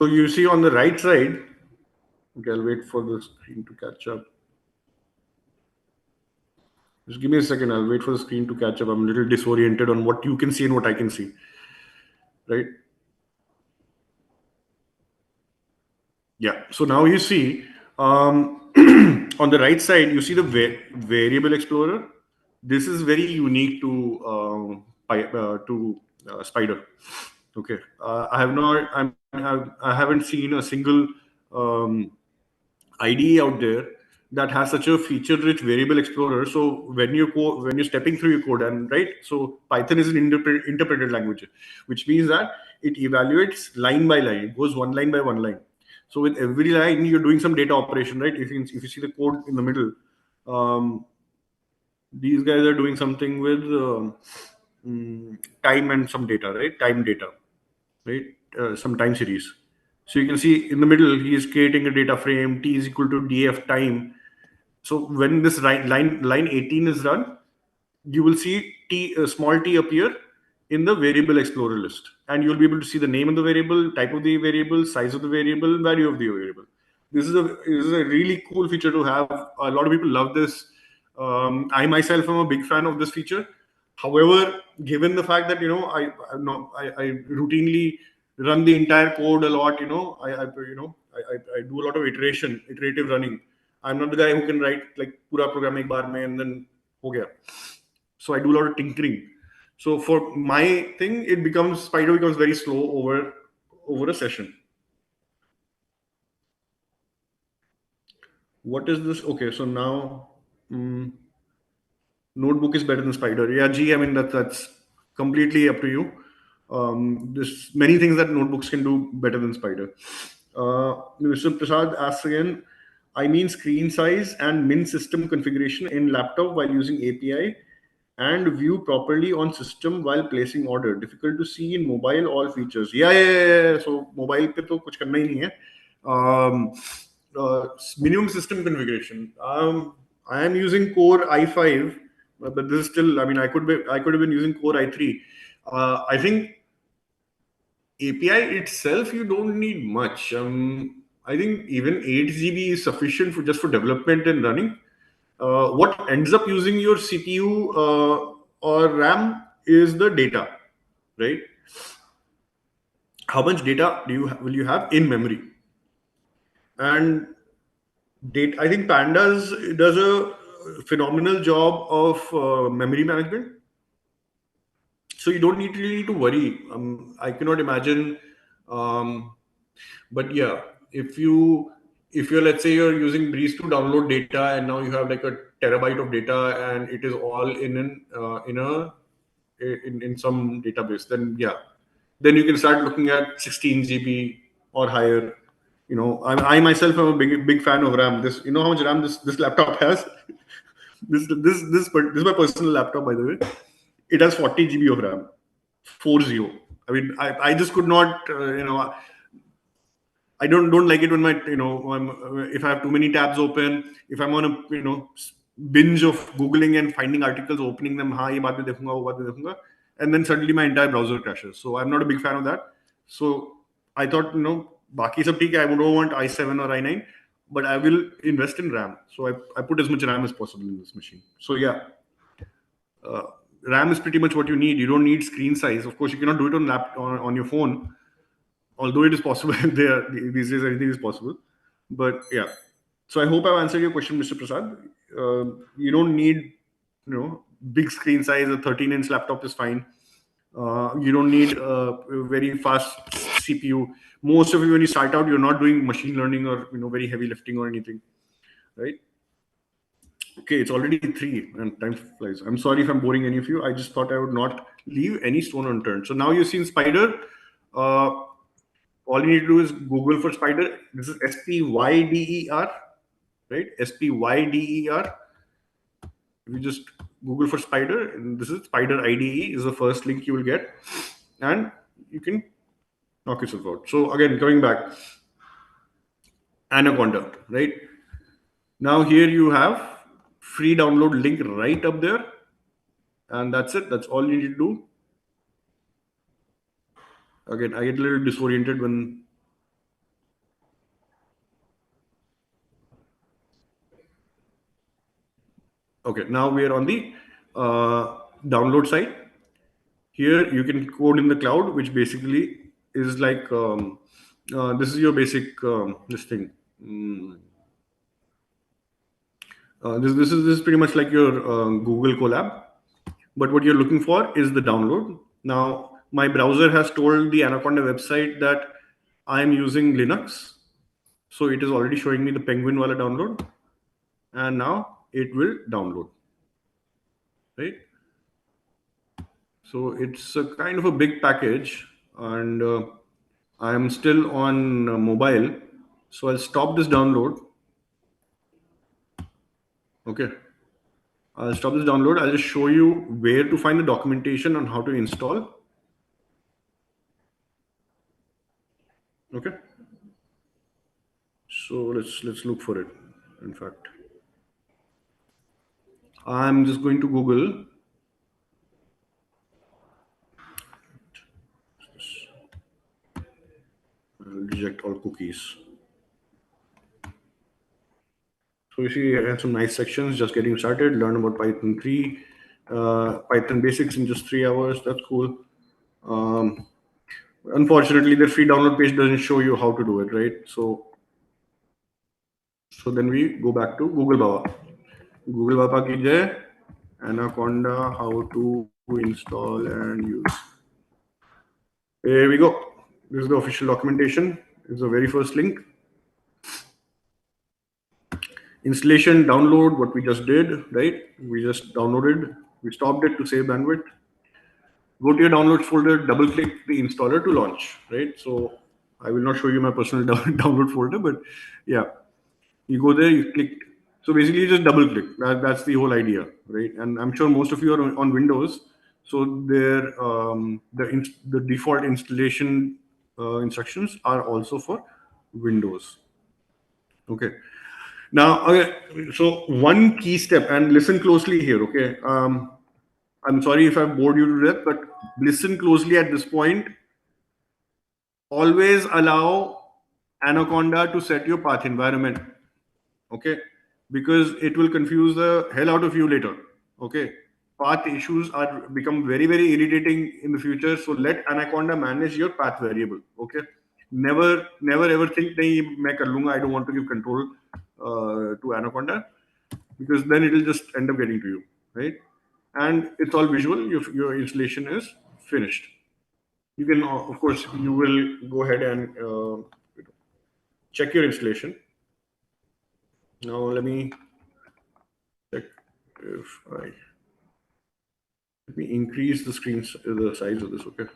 So you see on the right side, okay, I'll wait for the screen to catch up. Just give me a second. I'll wait for the screen to catch up. I'm a little disoriented on what you can see and what I can see. Right? Yeah. So now you see on the right side, you see the variable explorer. This is very unique to Spider. Okay. I haven't seen a single IDE out there that has such a feature-rich variable explorer. So when you're stepping through your code, and right, so Python is an interpreted language, which means that it evaluates line by line. It goes one line by one line. So with every line, you're doing some data operation, right? If you see the code in the middle, these guys are doing something with time and some data, right? Time data, right? Some time series. So you can see in the middle, he is creating a data frame. T is equal to df time. So when this line 18 is run, you will see small t appear in the variable explorer list, and you'll be able to see the name of the variable, type of the variable, size of the variable, value of the variable. This is a really cool feature to have. A lot of people love this. I myself am a big fan of this feature. However, given the fact that I routinely run the entire code a lot, I do a lot of iterative running. I'm not the guy who can write like pura program ek baar mein and then ho gaya. So I do a lot of tinkering. So for my thing, Spider becomes very slow over a session. What is this? Okay, so now Notebook is better than Spider. Yeah, G. I mean that's completely up to you. There's many things that notebooks can do better than Spider. Mr. Prasad asks again. I mean screen size and min system configuration in laptop while using API and view properly on system while placing order. Difficult to see in mobile all features. Yeah. So mobile पे तो कुछ करना ही नहीं है. Minimum system configuration. I am using Core i5, but this is still. I mean, I could have been using Core i3. I think API itself you don't need much. I think even 8 GB is sufficient for development and running. What ends up using your CPU or RAM is the data, right? How much data will you have in memory? And data, I think Pandas does a phenomenal job of memory management. So you don't really need to worry. I cannot imagine. But yeah, if you're let's say you're using Breeze to download data, and now you have like a terabyte of data, and it is all in some database, then yeah, then you can start looking at 16 GB or higher. I myself am a big fan of RAM. This, how much RAM this laptop has. This is my personal laptop, by the way. It has 40 GB of RAM. 40. I mean, I just could not. I don't like it when if I have too many tabs open. If I'm on a binge of googling and finding articles, opening them. हाँ ये बाद में देखूंगा, वो बाद में देखूंगा, and then suddenly my entire browser crashes. So I'm not a big fan of that. So I thought बाकी सब ठीक है. I don't want i7 or i9, but I will invest in RAM. So I put as much RAM as possible in this machine. So yeah. RAM is pretty much what you need. You don't need screen size. Of course, you cannot do it on your phone, although it is possible. These days anything is possible. But yeah. So I hope I've answered your question, Mr. Prasad. You don't need big screen size. A 13-inch laptop is fine. You don't need a very fast CPU. Most of you, when you start out, you're not doing machine learning or very heavy lifting or anything, right? Okay, it's already 3 and time flies. I'm sorry if I'm boring any of you. I just thought I would not leave any stone unturned. So now you've seen Spider. All you need to do is Google for Spider. This is SPYDER, right? SPYDER. If you just Google for Spider, and this is Spider IDE is the first link you will get, and you can knock yourself out. So again, coming back, Anaconda, right? Now here you have free download link right up there, and that's it. That's all you need to do. Again, I get a little disoriented when okay, now we are on the download side. Here you can code in the cloud, which basically is like this is your basic this thing. This is pretty much like your Google Colab, but what you're looking for is the download. Now my browser has told the Anaconda website that I am using Linux, so it is already showing me the Penguin wala download. and now it will download, right? So it's a kind of a big package, and I am still on mobile, so I'll stop this download. Okay, I'll stop this download. I'll just show you where to find the documentation on how to install. Okay, so let's look for it. In fact, I'm just going to Google. I'll reject all cookies. So you see, I have some nice sections. Just getting started. Learn about Python 3, Python basics in just 3 hours. That's cool. Um, Unfortunately, the free download page doesn't show you how to do it, right? So then we go back to Google Baba. Google Baba ki jai, Anaconda, how to install and use. Here we go. This is the official documentation. This is the very first link. Installation, download, what we just did, right? We just downloaded. We stopped it to save bandwidth. Go to your downloads folder, double click the installer to launch, right? So I will not show you my personal download folder, but yeah, you go there, you click. So basically, you just double click. That's the whole idea, right? And I'm sure most of you are on Windows, so the default installation instructions are also for Windows. Okay. Now, okay, so one key step, and listen closely here. Okay. I'm sorry if I've bored you to death, but listen closely at this point. Always allow Anaconda to set your path environment. Okay, because it will confuse the hell out of you later. Okay, path issues are become very irritating in the future. So let Anaconda manage your path variable. Okay, never ever think nahi main kar lunga. I don't want to give control to Anaconda, because then it will just end up getting to you, right? And it's all visual. Your installation is finished. You can, of course, you will go ahead and check your installation. Now let me check if I let me increase the size of this. Okay,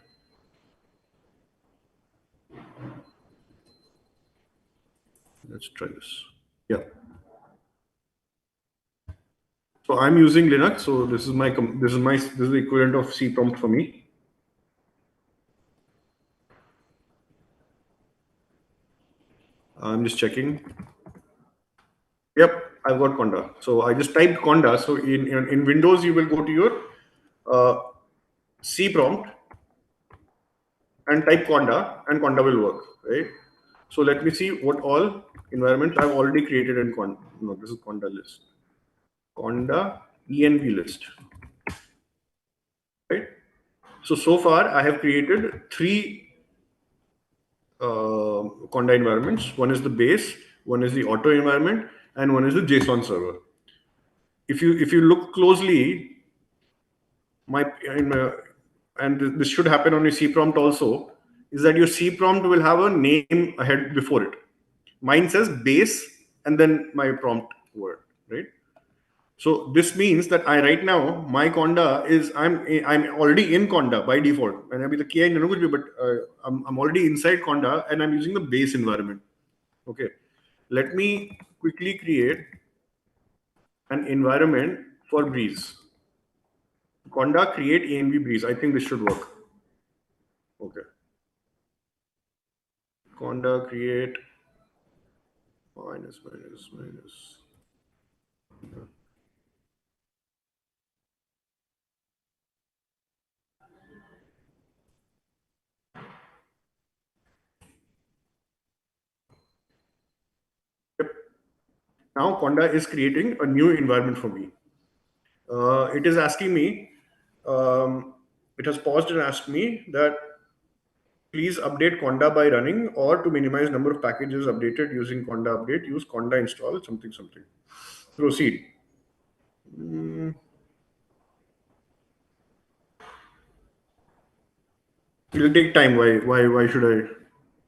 let's try this. Yeah. So I'm using Linux. So this is the equivalent of C prompt for me. I'm just checking. Yep, I've got Conda. So I just typed Conda. So in Windows, you will go to your C prompt and type Conda, and Conda will work, right? So let me see what all environments I've already created in Conda. No, this is Conda list. Conda env list, right? So far I have created three Conda environments. One is the base, one is the auto environment, and one is the JSON server. If you look closely, my in my, and this should happen on your C prompt also, is that your C prompt will have a name ahead before it. Mine says base and then my prompt word, right? So this means that I right now my Conda is I'm already in Conda by default. And I'll be the key, but I'm already inside Conda and I'm using the base environment. Okay, let me quickly create an environment for Breeze. Conda create env Breeze. I think this should work. Okay, Conda create minus. Yep. Now Conda is creating a new environment for me. It is asking me, it has paused and asked me that please update Conda by running, or to minimize number of packages updated using Conda update, use Conda install something. Proceed. Mm, it'll take time. Why should I?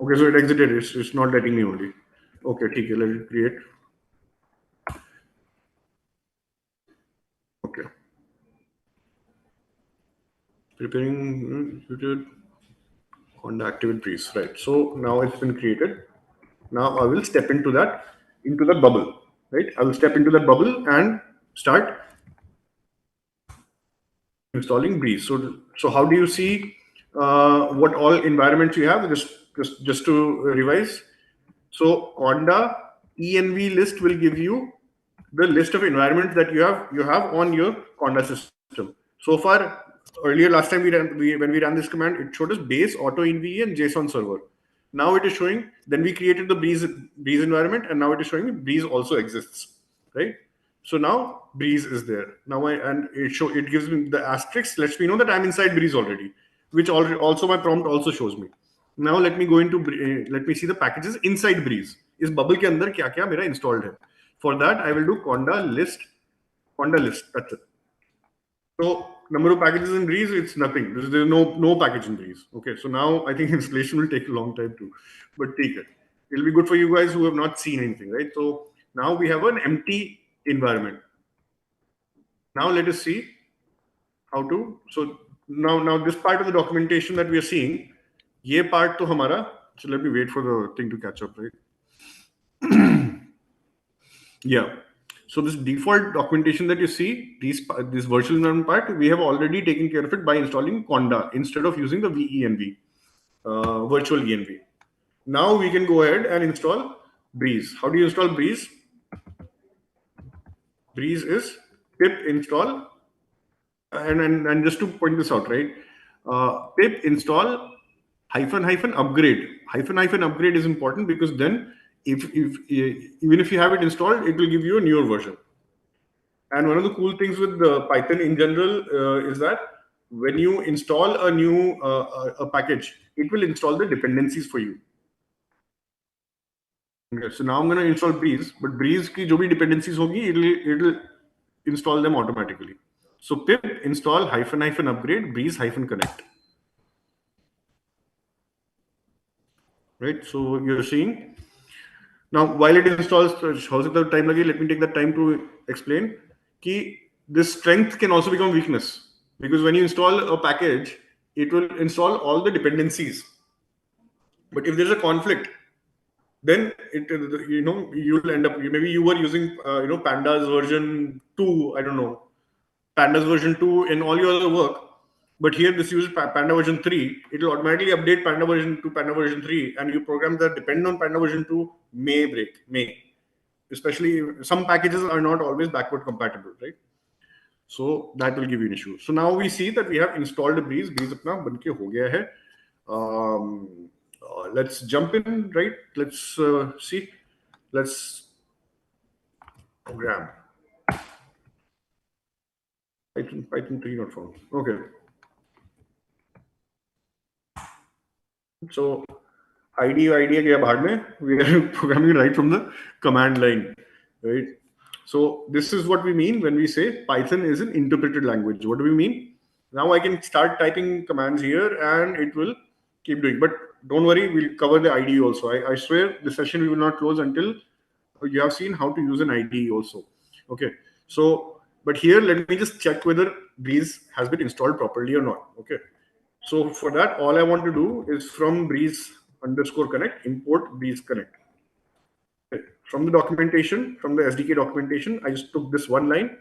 Okay, so it exited. It's not letting me only. Okay, ठीक है, let it create. preparing Conda activate breeze, right? So now it's been created. Now I will step into that bubble, right? I will step into that bubble and start installing breeze. So how do you see what all environments you have? Just to revise. So Conda env list will give you the list of environments that you have on your Conda system. So far, earlier last time when we ran this command, it showed us base, auto env, and JSON server. Now it is showing. Then we created the Breeze environment, and now it is showing me Breeze also exists, right? So now Breeze is there. Now and it gives me the asterisk, lets me know that I'm inside Breeze already, which also my prompt also shows me. Now let me go into let me see the packages inside Breeze. इस bubble के अंदर क्या क्या मेरा installed है. For that I will do conda list. That's it. So number of packages in Breeze, it's nothing. There's no package in Breeze. Okay, so now I think installation will take a long time too, but take it. It'll be good for you guys who have not seen anything, right? So now we have an empty environment. Now let us see how to. So now this part of the documentation that we are seeing, ये part to हमारा. So let me wait for the thing to catch up, right? Yeah. So this default documentation that you see, this virtual environment part, we have already taken care of it by installing Conda instead of using the VENV, virtual ENV. Now we can go ahead and install Breeze. How do you install Breeze? Breeze is pip install, and just to point this out, right? Pip install hyphen upgrade. Hyphen upgrade is important because then if even if you have it installed, it will give you a newer version. And one of the cool things with the Python in general is that when you install a new a package, it will install the dependencies for you. Okay, so now I'm going to install Breeze, but Breeze ki jo bhi dependencies hogi, it'll install them automatically. So pip install hyphen upgrade Breeze hyphen connect. Right. So you're seeing now while it installs, how's it the time lagi? Let me take that time to explain. Ki this strength can also become weakness because when you install a package, it will install all the dependencies. But if there's a conflict, then you'll end up, maybe you were using pandas version 2, I don't know, pandas version 2 in all your other work, but here this uses panda version 3. It will automatically update panda version to panda version 3, and you programs that depend on panda version 2 may, especially some packages are not always backward compatible, right? So that will give you an issue. So now we see that we have installed a Breeze अपना बनके हो गया है. Let's jump in, right? Let's see. Let's program. Python 3 not found. Okay. So idea के भाग में we are programming right from the command line, right? So this is what we mean when we say Python is an interpreted language. What do we mean? Now I can start typing commands here and it will keep doing. But don't worry, we'll cover the IDE also. I swear the session we will not close until you have seen how to use an IDE also. Okay. So, but here let me just check whether Breeze has been installed properly or not. Okay. So for that, all I want to do is from Breeze _ connect, import Breeze connect. From the documentation, from the SDK documentation, I just took this one line.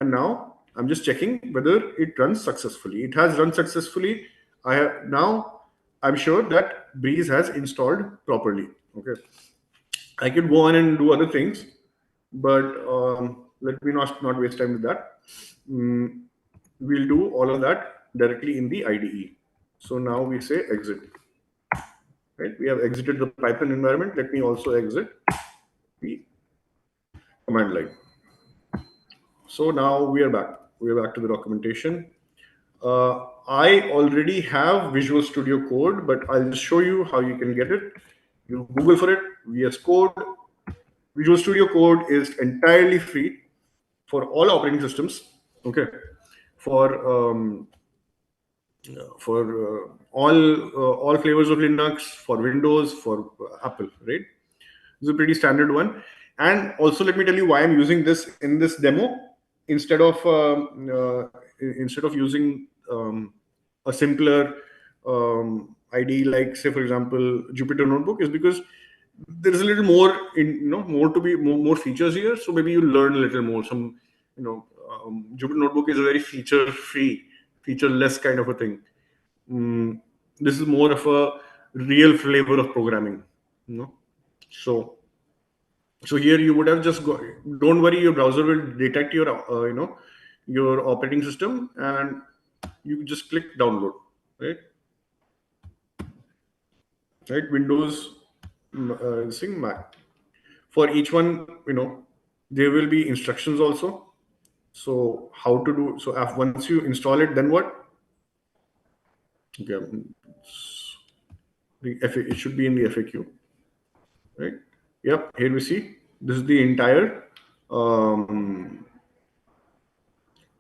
And now I'm just checking whether it runs successfully. It has run successfully. Now I'm sure that Breeze has installed properly. Okay. I could go on and do other things, but let me not waste time with that. We'll do all of that directly in the IDE. So now we say exit. Right? We have exited the Python environment. Let me also exit the command line. So now we are back. We are back to the documentation. I already have Visual Studio Code, but I'll just show you how you can get it. You Google for it, VS Code. Visual Studio Code is entirely free for all operating systems. Okay, for all flavors of Linux, for Windows, for Apple, right? This is a pretty standard one. And also, let me tell you why I'm using this in this demo instead of using a simpler IDE, like say for example Jupyter Notebook, is because there is a little more more to be more features here. So maybe you learn a little more. Some Jupyter Notebook is a very feature free, feature less kind of a thing. Mm, this is more of a real flavor of programming, you know. So here you would have just don't worry, your browser will detect your your operating system, and you just click download, right? Right, Windows, this thing, Mac. For each one, there will be instructions also. So how to do so? Once you install it, then what? Okay, it should be in the FAQ, right? Yep. Here we see this is the entire um,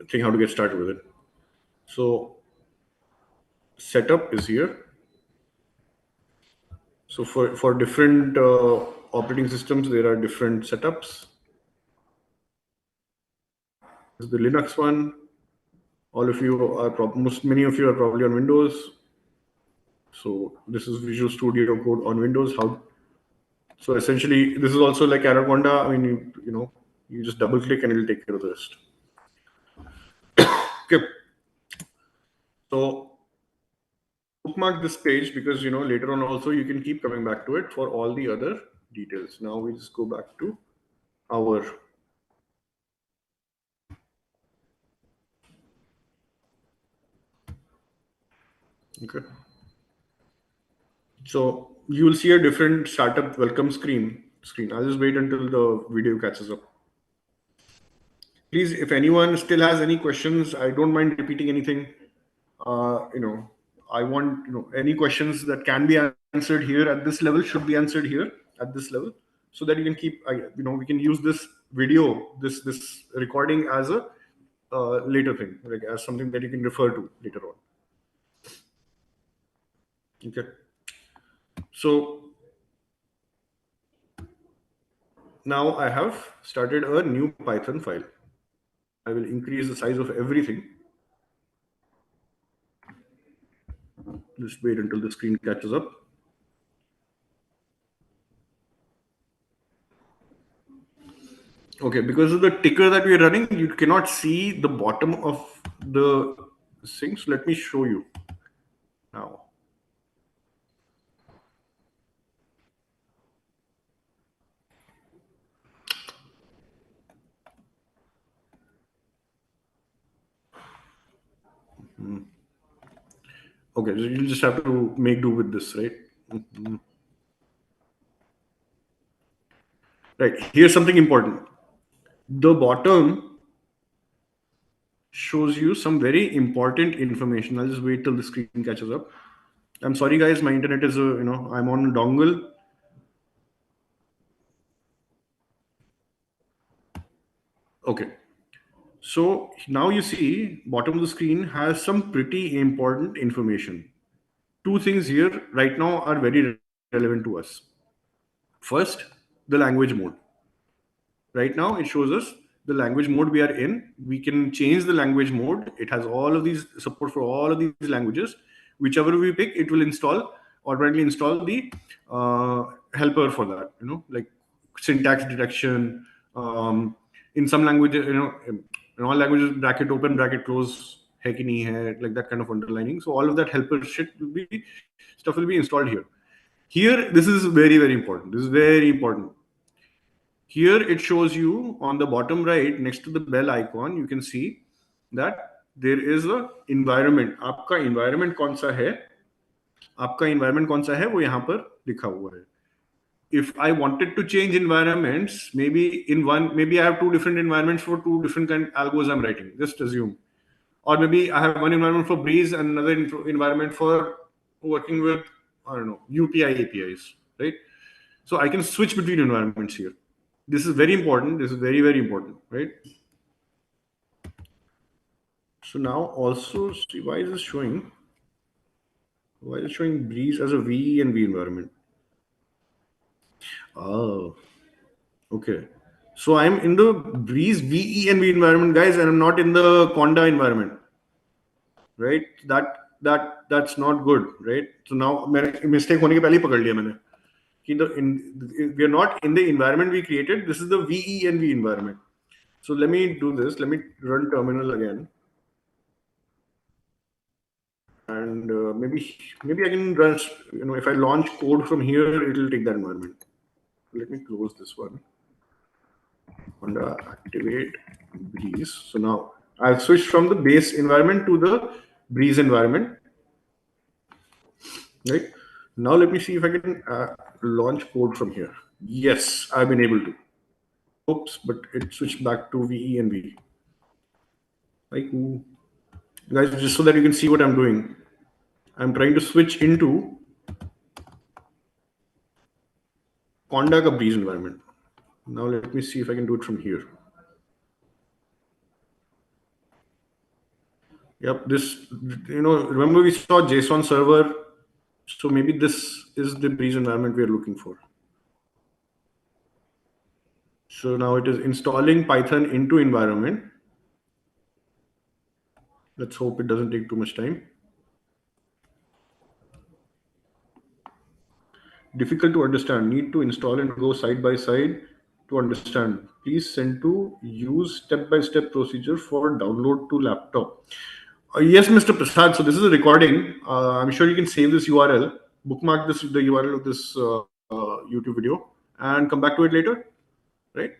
thing, how to get started with it. So setup is here. So for different operating systems, there are different setups. This is the Linux one. All of you are many of you are probably on Windows. So this is Visual Studio Code on Windows. How? So essentially, this is also like Anaconda. I mean, you just double click and it'll take care of the rest. Okay. So bookmark this page, because later on also you can keep coming back to it for all the other details. Now we just go back to our okay. So you will see a different startup welcome screen. I'll just wait until the video catches up. Please, if anyone still has any questions, I don't mind repeating anything. I want any questions that can be answered here at this level should be answered here at this level, so that you can keep we can use this video, this recording as a later thing, like as something that you can refer to later on. Okay. So now I have started a new Python file. I will increase the size of everything. Just wait until the screen catches up. Okay, because of the ticker that we are running, you cannot see the bottom of the thing. So let me show you now. Okay, so you just have to make do with this, right? Right, here's something important. The bottom shows you some very important information. I'll just wait till the screen catches up. I'm sorry, guys, my internet is, I'm on a dongle. Okay, so now you see bottom of the screen has some pretty important information. Two things here right now are very relevant to us. First, the language mode. Right now it shows us the language mode we are in. We can change the language mode. It has all of these support for all of these languages. Whichever we pick, it will automatically install the helper for that, like syntax detection. In some languages, in all languages, bracket open, bracket close, hai ki nahi hai, like that kind of underlining. So all of that helper stuff will be installed here. Here, this is very, very important. This is very important. Here it shows you on the bottom right next to the bell icon, you can see that there is a environment. आपका environment कौन सा है? आपका environment कौन सा है? वो यहाँ पर लिखा हुआ है. If I wanted to change environments, maybe I have two different environments for two different kind algos I'm writing. Just assume, or maybe I have one environment for Breeze and another environment for working with, I don't know, UPI APIs, right? So I can switch between environments here. This is very important. This is very, very important, right? So now also see, why is it showing Breeze as a VE and V environment? Oh, okay. So I'm in the Breeze VE and V environment, guys, and I'm not in the Conda environment. right? That's not good, right? So now मैंने mistake होने के पहले ही पकड़ लिया मैंने कि we are not in the environment we created. This is the VENV environment. So let me do this. Let me run terminal again, and maybe I can run. If I launch code from here, it will take that environment. Let me close this one. And activate Breeze. So now I've switched from the base environment to the Breeze environment. Right now, let me see if I can launch code from here. Yes, I've been able to. Oops, but it switched back to VENV. Like, guys, just so that you can see what I'm doing, I'm trying to switch into Conda Breeze environment. Now let me see if I can do it from here. Yep, this, remember we saw JSON server. So maybe this is the Breeze environment we are looking for. So now it is installing Python into environment. Let's hope it doesn't take too much time. Difficult to understand. Need to install and go side by side to understand. Please send to use step-by-step procedure for download to laptop. Yes, Mr. Prasad. So this is a recording. I'm sure you can save this URL, bookmark the URL of this YouTube video, and come back to it later. Right?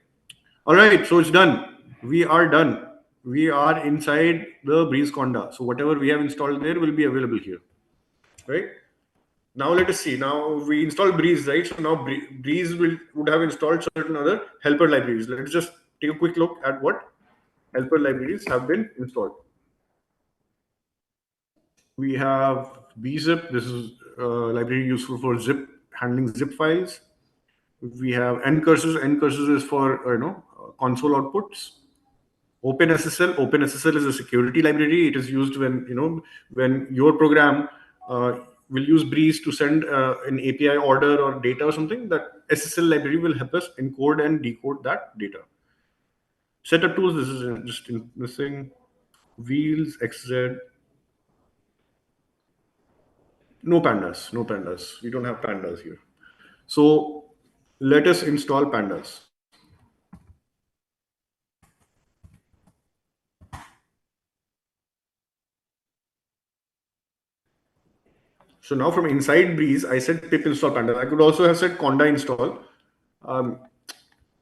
All right. So it's done. We are done. We are inside the Breeze Conda. So whatever we have installed there will be available here. Right? Now let us see. Now we install Breeze, right? So now Breeze would have installed certain other helper libraries. Let's just take a quick look at what helper libraries have been installed. We have bzip. This is a library useful for handling zip files. We have ncursors. Ncursors is for console outputs. OpenSSL. OpenSSL is a security library. It is used when your program will use Breeze to send an API order or data or something. That SSL library will help us encode and decode that data. Setup tools. This is just missing. Wheels, XZ. No pandas. No pandas. We don't have pandas here. So let us install pandas. So now from inside Breeze, I said pip install pandas. I could also have said conda install.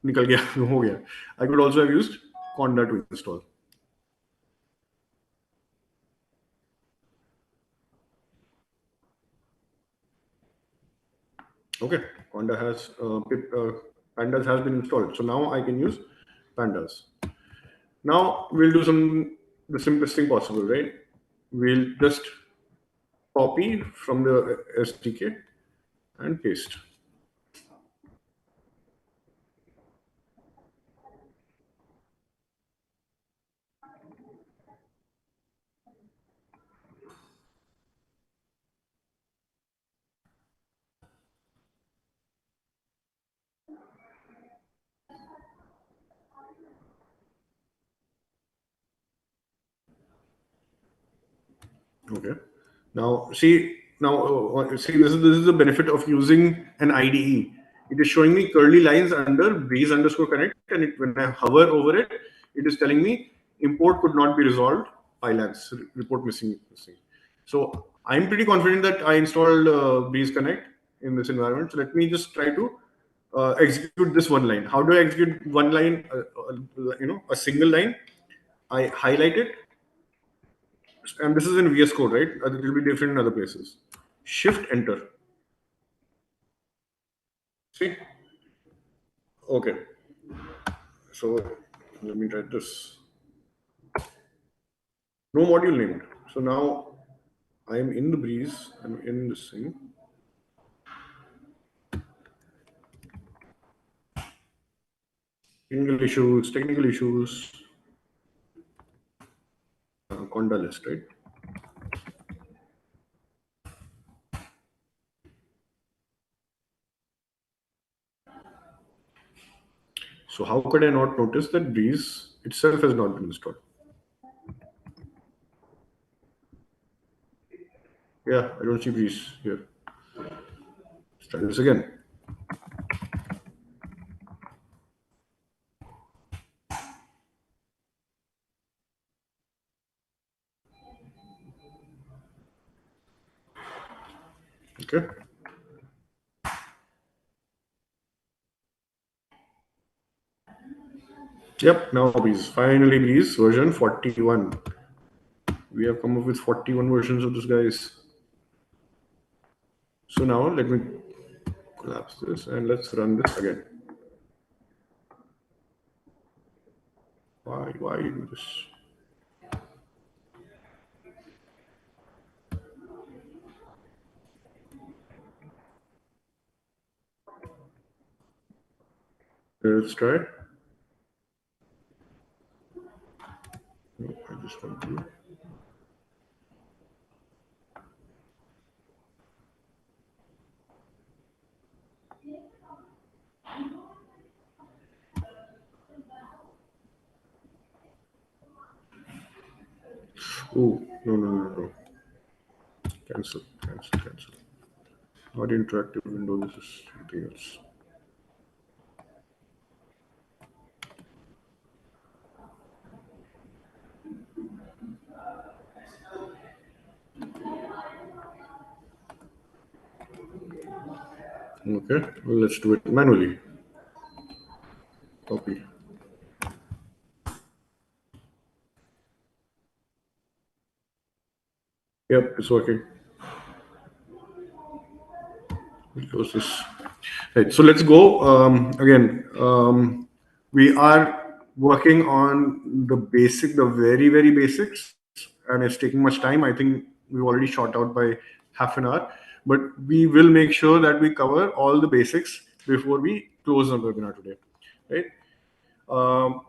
निकल गया हो गया. I could also have used conda to install. Okay, conda has pandas has been installed. So now I can use pandas. Now we'll do the simplest thing possible, right? We'll just copy from the SDK and paste. Okay. Now see. See. This is the benefit of using an IDE. It is showing me curly lines under breeze underscore connect, and when I hover over it, it is telling me import could not be resolved. Pilags report missing. So I'm pretty confident that I installed Breeze Connect in this environment. So let me just try to execute this one line. How do I execute one line? A single line. I highlight it, and this is in VS Code, right? It will be different in other places. Shift Enter. See? Okay. So let me try this. No module named. So now I am in the Breeze. I'm in this thing. Technical issues. Conda list, right? So how could I not notice that Breeze itself has not been installed? Yeah, I don't see breeze here. Let's try this again. Okay. Yep, now breeze. Finally breeze version 41. We have come up with 41 versions of this, guys. So now let me collapse this and let's run this again. Why you do this? Let's try. No, I just want to. Oh, no. Cancel, cancel. Not interactive window, this is something else. Okay, well, let's do it manually. Copy. Yep, it's working. We'll close this. Right, so let's go again. We are working on the very basics, and it's taking much time. I think we've already shot out by half an hour, but we will make sure that we cover all the basics before we close the webinar today, right? Um,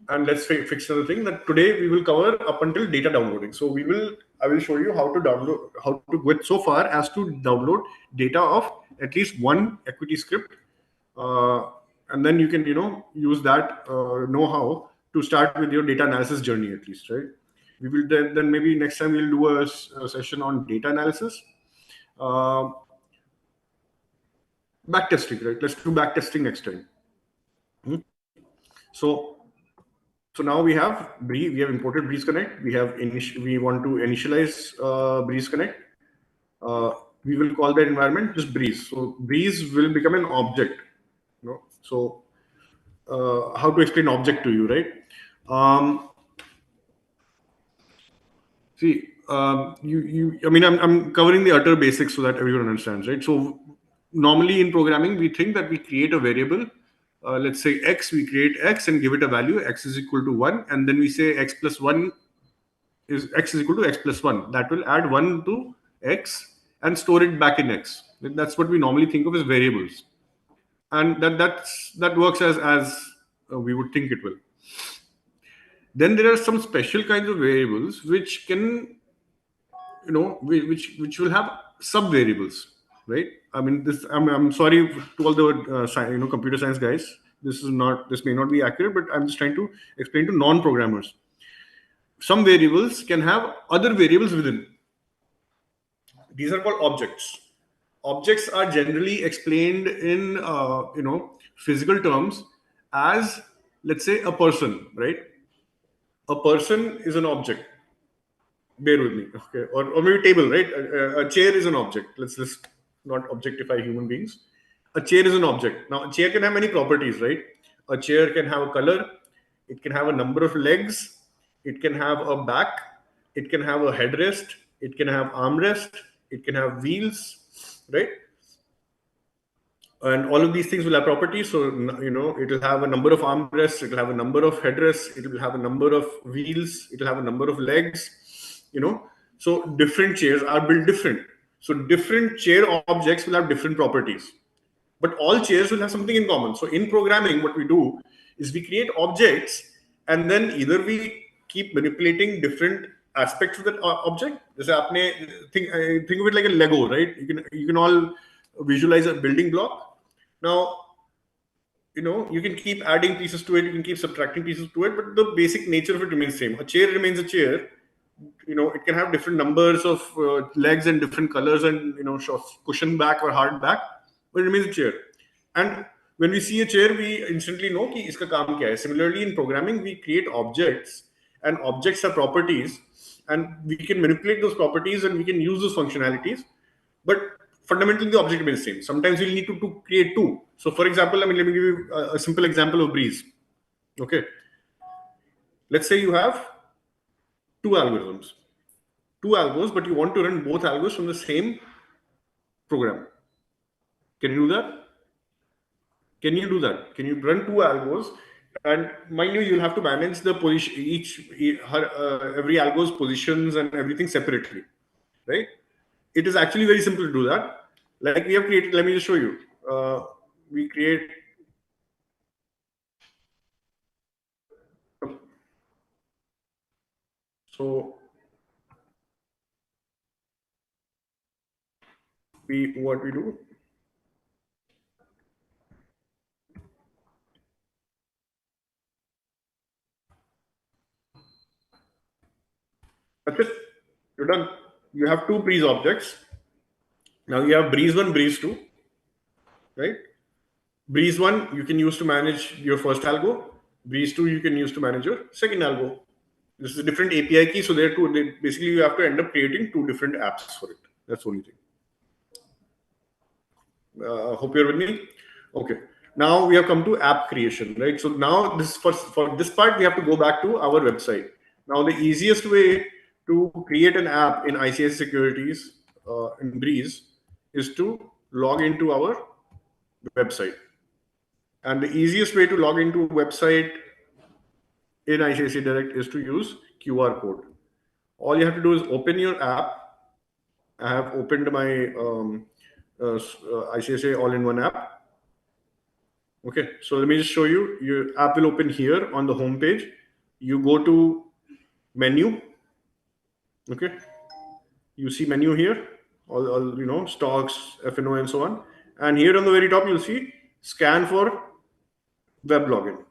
and let's fix another thing that today we will cover up until data downloading. So I will show you how to download, how to go so far as to download data of at least one equity script, uh, and then you can use that know-how to start with your data analysis journey at least, right? We will then maybe next time we'll do a session on data analysis, uh, backtesting, right? Let's do backtesting next time. So So now we have imported Breeze Connect. We want to initialize Breeze Connect. We will call that environment just Breeze. So Breeze will become an object. So how to explain object to you, right? See, I mean, I'm covering the utter basics so that everyone understands, right? So normally in programming, we think that we create a variable. Let's say X, we create X and give it a value. X is equal to 1. And then we say X plus 1 is X is equal to X plus 1. That will add 1 to X and store it back in X. That's what we normally think of as variables. And that works as we would think it will. Then there are some special kinds of variables which can which will have sub variables, right? I mean, I'm sorry to all the computer science guys. This may not be accurate, but I'm just trying to explain to non-programmers. Some variables can have other variables within. These are called objects. Objects are generally explained in physical terms as, let's say, a person, right? A person is an object. Bear with me, okay? Or maybe table, right? A chair is an object. Let's not objectify human beings. A chair is an object. Now, a chair can have many properties, right? A chair can have a color. It can have a number of legs. It can have a back. It can have a headrest. It can have armrest. It can have wheels, right? And all of these things will have properties. So it'll have a number of armrests, it'll have a number of headrests, it will have a number of wheels, it'll have a number of legs. So different chairs are built different. So different chair objects will have different properties, but all chairs will have something in common. So in programming, what we do is we create objects, and then either we keep manipulating different aspects of that object. Think of it like a Lego, right? You can all visualize a building block. Now, you can keep adding pieces to it, you can keep subtracting pieces to it, but the basic nature of it remains same. A chair remains a chair, it can have different numbers of legs and different colors and cushion back or hard back, but it remains a chair. And when we see a chair, we instantly know कि इसका काम क्या है. Similarly, in programming, we create objects, and objects are properties, and we can manipulate those properties and we can use those functionalities. But fundamentally, the object remains the same. Sometimes we'll need to create two. So, for example, let me give you a simple example of Breeze. Okay, let's say you have two algorithms, but you want to run both algos from the same program. Can you do that? Can you do that? Can you run two algos? And mind you, you'll have to manage the position, every algo's positions and everything separately, right? It is actually very simple to do that. Like we have created, let me just show you. We create. So what we do. That's it. You're done. You have two Breeze objects. Now you have Breeze 1, Breeze 2, right? Breeze 1 you can use to manage your first algo. Breeze 2 you can use to manage your second algo. This is a different API key, so basically you have to end up creating two different apps for it. That's the only thing. Hope you're with me. Okay. Now we have come to app creation, right? So now this for this part we have to go back to our website. Now the easiest way to create an app in ICICI Securities in Breeze is to log into our website. And the easiest way to log into a website in ICICIdirect is to use QR code. All you have to do is open your app. I have opened my ICICI all-in-one app. Okay, so let me just show you. Your app will open here on the home page. You go to menu. Okay, you see menu here. All stocks, F&O, and so on. And here on the very top, you'll see scan for web login.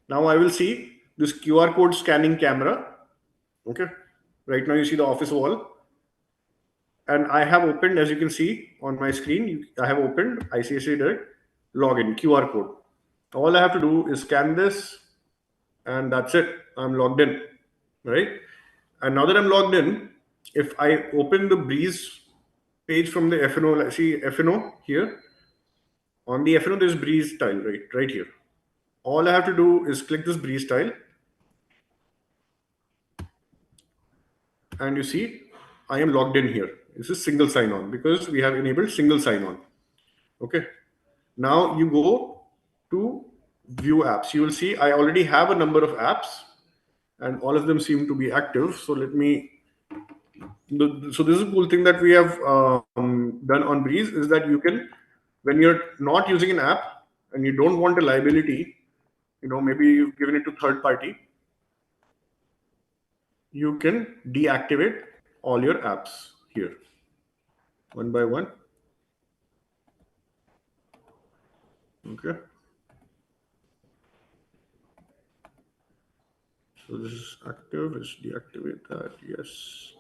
Now I will see this QR code scanning camera. Okay, right now you see the office wall. And I have opened, as you can see on my screen, I have opened ICICIdirect login QR code. All I have to do is scan this, and that's it. I'm logged in, right? And now that I'm logged in, if I open the Breeze page from the F&O, see F&O here. On the F&O, there's Breeze tile, right here. All I have to do is click this Breeze tile, and you see I am logged in here. This is single sign-on because we have enabled single sign-on. Okay. Now you go to view apps. You will see I already have a number of apps, and all of them seem to be active. So let me. So this is a cool thing that we have done on Breeze is that you can, when you're not using an app and you don't want a liability, maybe you've given it to third party, you can deactivate all your apps here, one by one. Okay. So this is active. Let's deactivate that. Yes.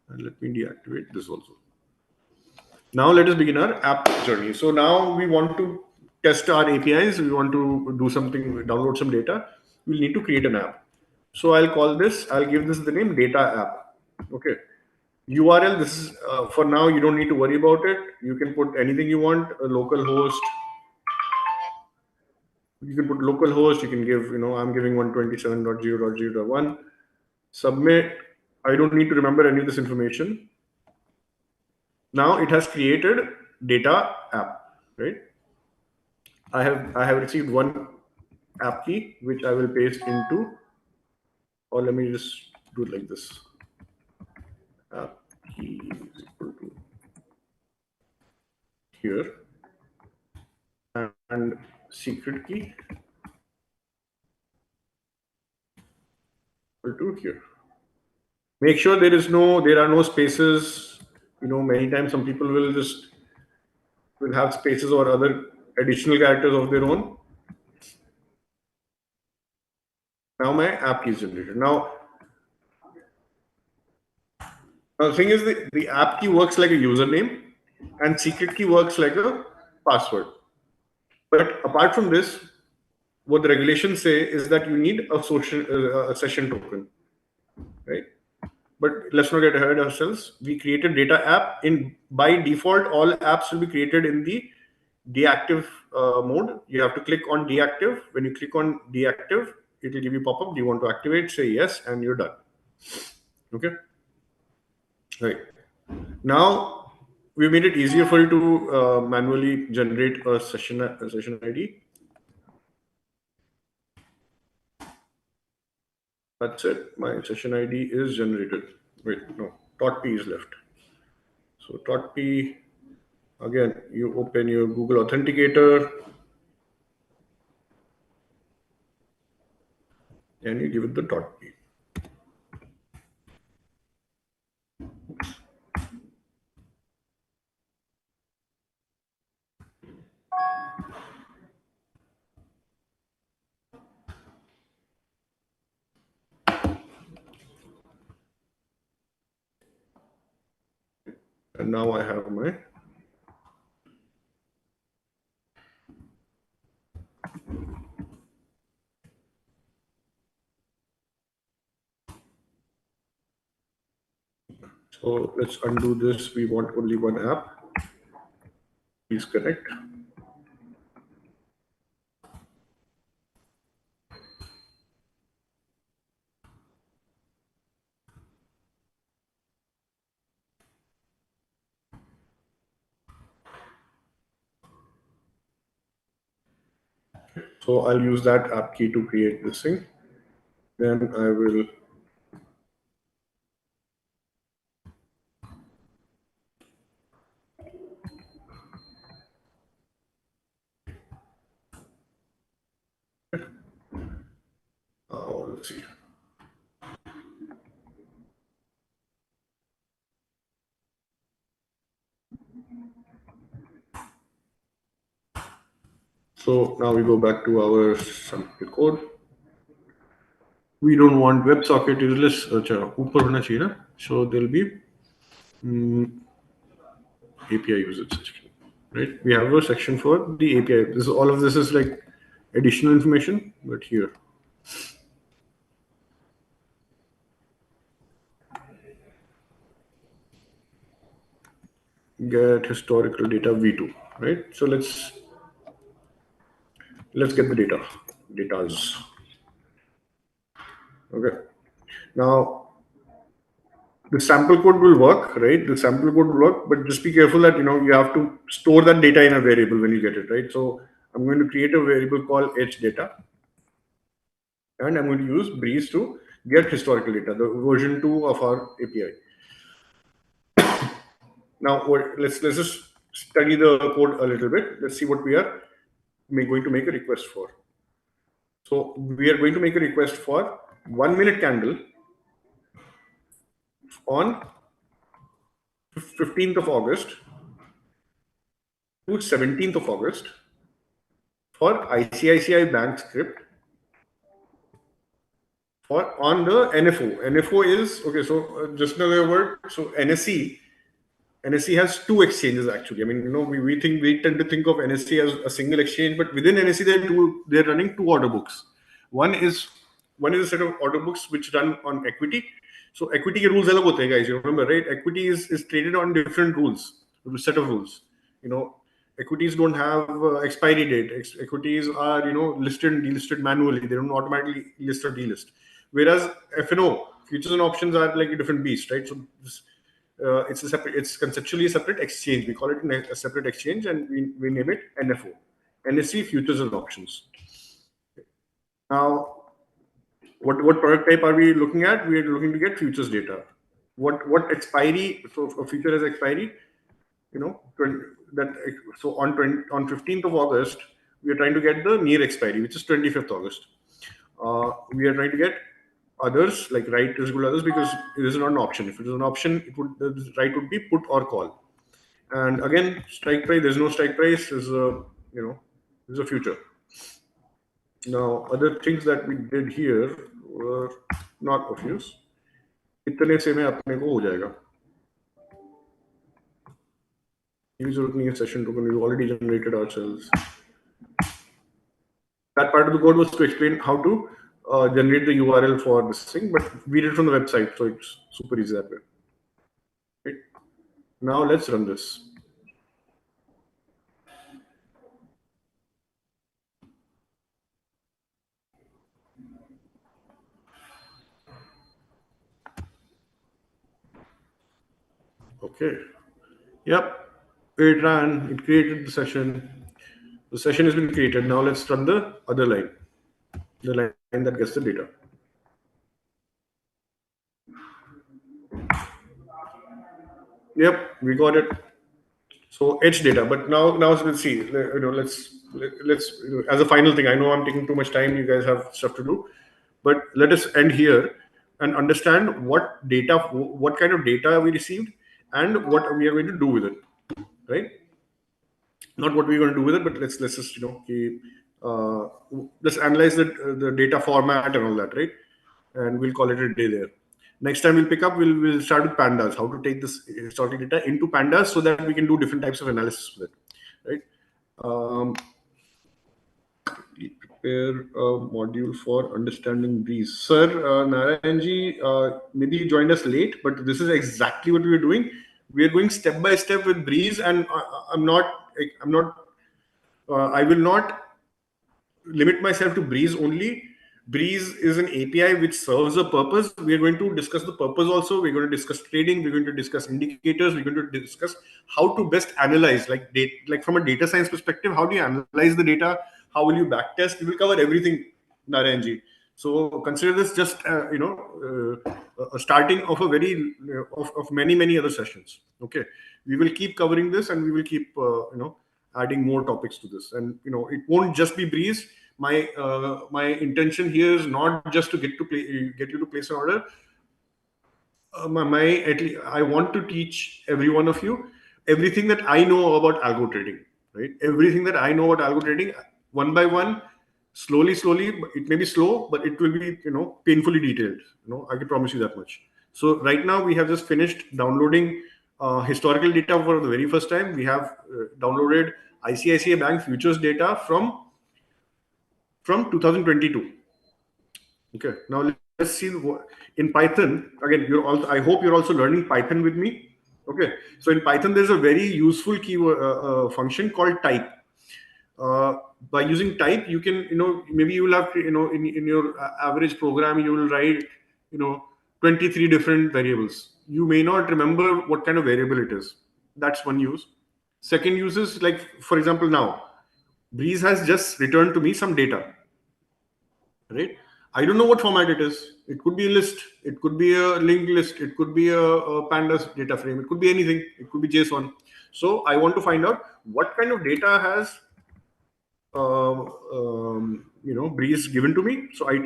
And let me deactivate this also. Now let us begin our app journey. So now we want to test our APIs. We want to do something, download some data. We'll need to create an app. So I'll give this the name data app. Okay. URL, this is for now, you don't need to worry about it. You can put anything you want, a local host. You can put local host. You can give, I'm giving 127.0.0.1. Submit. I don't need to remember any of this information. Now it has created data app, right? I have received one app key, which I will paste into, or let me just do it like this. App key is equal to here, and secret key equal to here. Make sure there are no spaces. Many times some people will have spaces or other additional characters of their own. Now my app key is generated. Now Now, the thing is, the app key works like a username, and secret key works like a password. But apart from this, what the regulations say is that you need a session token, right? But let's not get ahead of ourselves. We created data app in by default. All apps will be created in the deactive mode. You have to click on deactive. When you click on deactive, it will give you pop up. Do you want to activate? Say yes, and you're done. Okay. Right. Now we made it easier for you to manually generate a session ID. That's it. My session ID is generated. Wait, no. .p is left. So .p, again, you open your Google Authenticator and you give it the .p. And now I have my so let's undo this. We want only one app. Please connect. So I'll use that app key to create this thing. Then I will let's see. So now we go back to our sample code. We don't want WebSocket useless. अच्छा ऊपर होना चाहिए ना. So there'll be API usage section, right? We have a section for the API. All of this is like additional information, but here. Get historical data v2, right? So let's get the datas. Okay. Now the sample code will work, right? The sample code will work, but just be careful that you have to store that data in a variable when you get it, right? So I'm going to create a variable called hdata, and I'm going to use Breeze to get historical data, the version 2 of our API. Now let's just study the code a little bit. Let's see what we are going to make a request for. So we are going to make a request for 1 minute candle on 15th of August to 17th of August for ICICI Bank script for on the NFO. NFO is okay. So just another word. So NSE has two exchanges actually. I mean, we tend to think of NSE as a single exchange, but within NSE they're running two order books. One is a set of order books which run on equity. So equity ke rules alag hote hain, guys. You remember, right? Equity is traded on different rules, a set of rules. Equities don't have expiry date. Equities are listed and delisted manually. They don't automatically list or delist. Whereas FNO, futures and options, are like a different beast, right? So it's conceptually a separate exchange. We call it a separate exchange, and we name it NFO, NSE Futures and Options. Now, what product type are we looking at? We are looking to get futures data. What expiry? So a future has expiry. So on 15th of August, we are trying to get the near expiry, which is 25th August. We are trying to get others, like right is good others, because it is not an option. If it is an option, the right would be put or call. And again, strike price, there's no strike price, is a future. Now, other things that we did here were not of use. इतने से में अपने को हो जाएगा. User opening a session token we already generated ourselves. That part of the code was to explain how to generate the URL for this thing, but we did it from the website, so it's super easy that way. Right? Now let's run this. Okay. Yep. It ran. It created the session. The session has been created. Now let's run the other line, the line that gets the data. Yep, we got it. So edge data, but now let's see. Let's as a final thing. I know I'm taking too much time. You guys have stuff to do, but let us end here and understand what data, what kind of data we received, and what we are going to do with it. Right? Not what we're going to do with it, but let's just let's analyze the data format and all that, right? And we'll call it a day there. Next time we'll pick up, we'll start with pandas, how to take this historical data into pandas so that we can do different types of analysis with it, right? Prepare a module for understanding Breeze. Sir, Narayanji, maybe you joined us late, but this is exactly what we are doing. We are going step by step with Breeze, and I will not limit myself to Breeze only. Breeze is an API which serves a purpose. We are going to discuss the purpose also. We're going to discuss trading. We're going to discuss indicators. We're going to discuss how to best analyze, like from a data science perspective, how do you analyze the data? How will you backtest? We will cover everything, Narayanji. So consider this just a starting of a very of many other sessions. Okay, we will keep covering this, and we will keep adding more topics to this. And it won't just be Breeze. My intention here is not just to get you to place an order. At least I want to teach every one of you everything that I know about algo trading, right? Everything that I know about algo trading, one by one, slowly. It may be slow, but it will be painfully detailed. I can promise you that much. So right now we have just finished downloading historical data for the very first time. We have downloaded ICICI Bank futures data from 2022. Okay, now let's see in Python. Again, I hope you're also learning Python with me. Okay, so in Python, there's a very useful keyword function called type. By using type, you can, maybe you will have, in your average program, you will write, 23 different variables. You may not remember what kind of variable it is. That's one use. Second use is, like, for example, now Breeze has just returned to me some data, right? I don't know what format it is. It could be a list, it could be a linked list, it could be a pandas data frame, it could be anything, it could be JSON. So I want to find out what kind of data has Breeze given to me. So I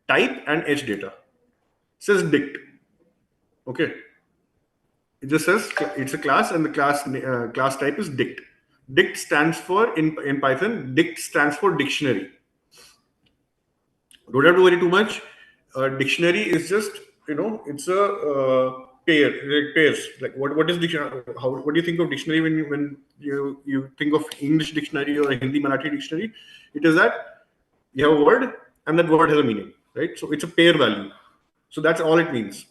type and edge data. It says dict. Okay, it just says it's a class, and the class type is dict. Dict stands for, in Python, dict stands for dictionary. Don't have to worry too much. Dictionary is just, it's a pairs. Like, what is dictionary? What do you think of dictionary when you think of English dictionary or a Hindi Marathi dictionary? It is that you have a word, and that word has a meaning, right? So it's a pair value. So that's all it means.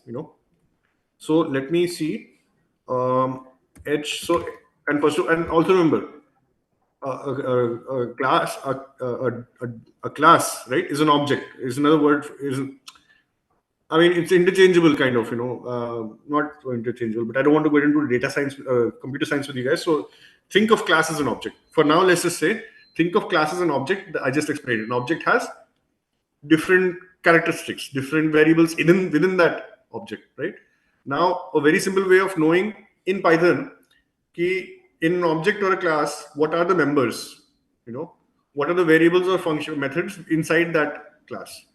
So let me see. H. So, and also remember, a class, a class, right, is an object. Is another word. I mean, it's interchangeable, kind of. Not so interchangeable, but I don't want to go into data science, computer science with you guys. So think of class as an object. For now, let's just say, think of class as an object. I just explained it. An object has different characteristics, different variables within that object, right? Now, a very simple way of knowing in Python, in an object or a class, what are the members? What are the variables or function methods inside that class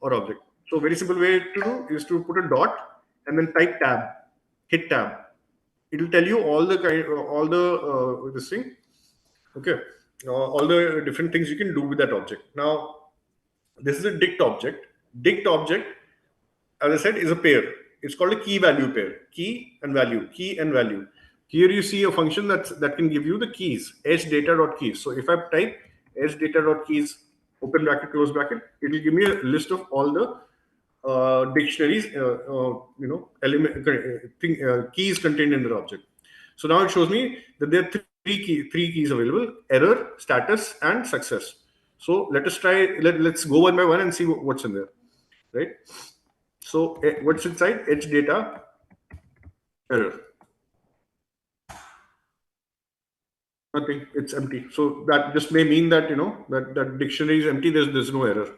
or object? So, very simple way to do is to put a dot and then type tab, hit tab. It will tell you all the this thing. Okay, all the different things you can do with that object. Now, this is a dict object. Dict object, as I said, is a pair. It's called a key value pair. Key and value. Key and value. Here you see a function that can give you the keys, edge-data.keys. So if I type edge-data.keys, open bracket, close bracket, it will give me a list of all the dictionaries, keys contained in the object. So now it shows me that there are three keys available: error, status, and success. So let us try. Let's go one by one and see what's in there, right? So what's inside? Edge data, error. Nothing. It's empty. So that just may mean that that dictionary is empty. There's no error.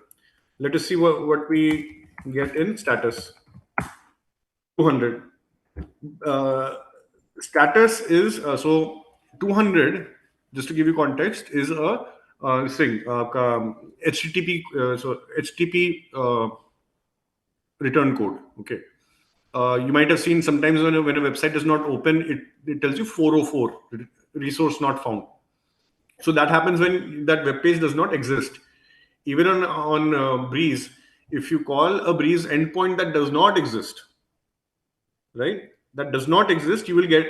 Let us see what we get in status. 200. Status is so 200. Just to give you context, is a thing HTTP. So HTTP return code. Okay. You might have seen sometimes when a website does not open, it tells you 404, resource not found. So that happens when that web page does not exist. Even on Breeze, if you call a Breeze endpoint that does not exist, right? That does not exist, you will get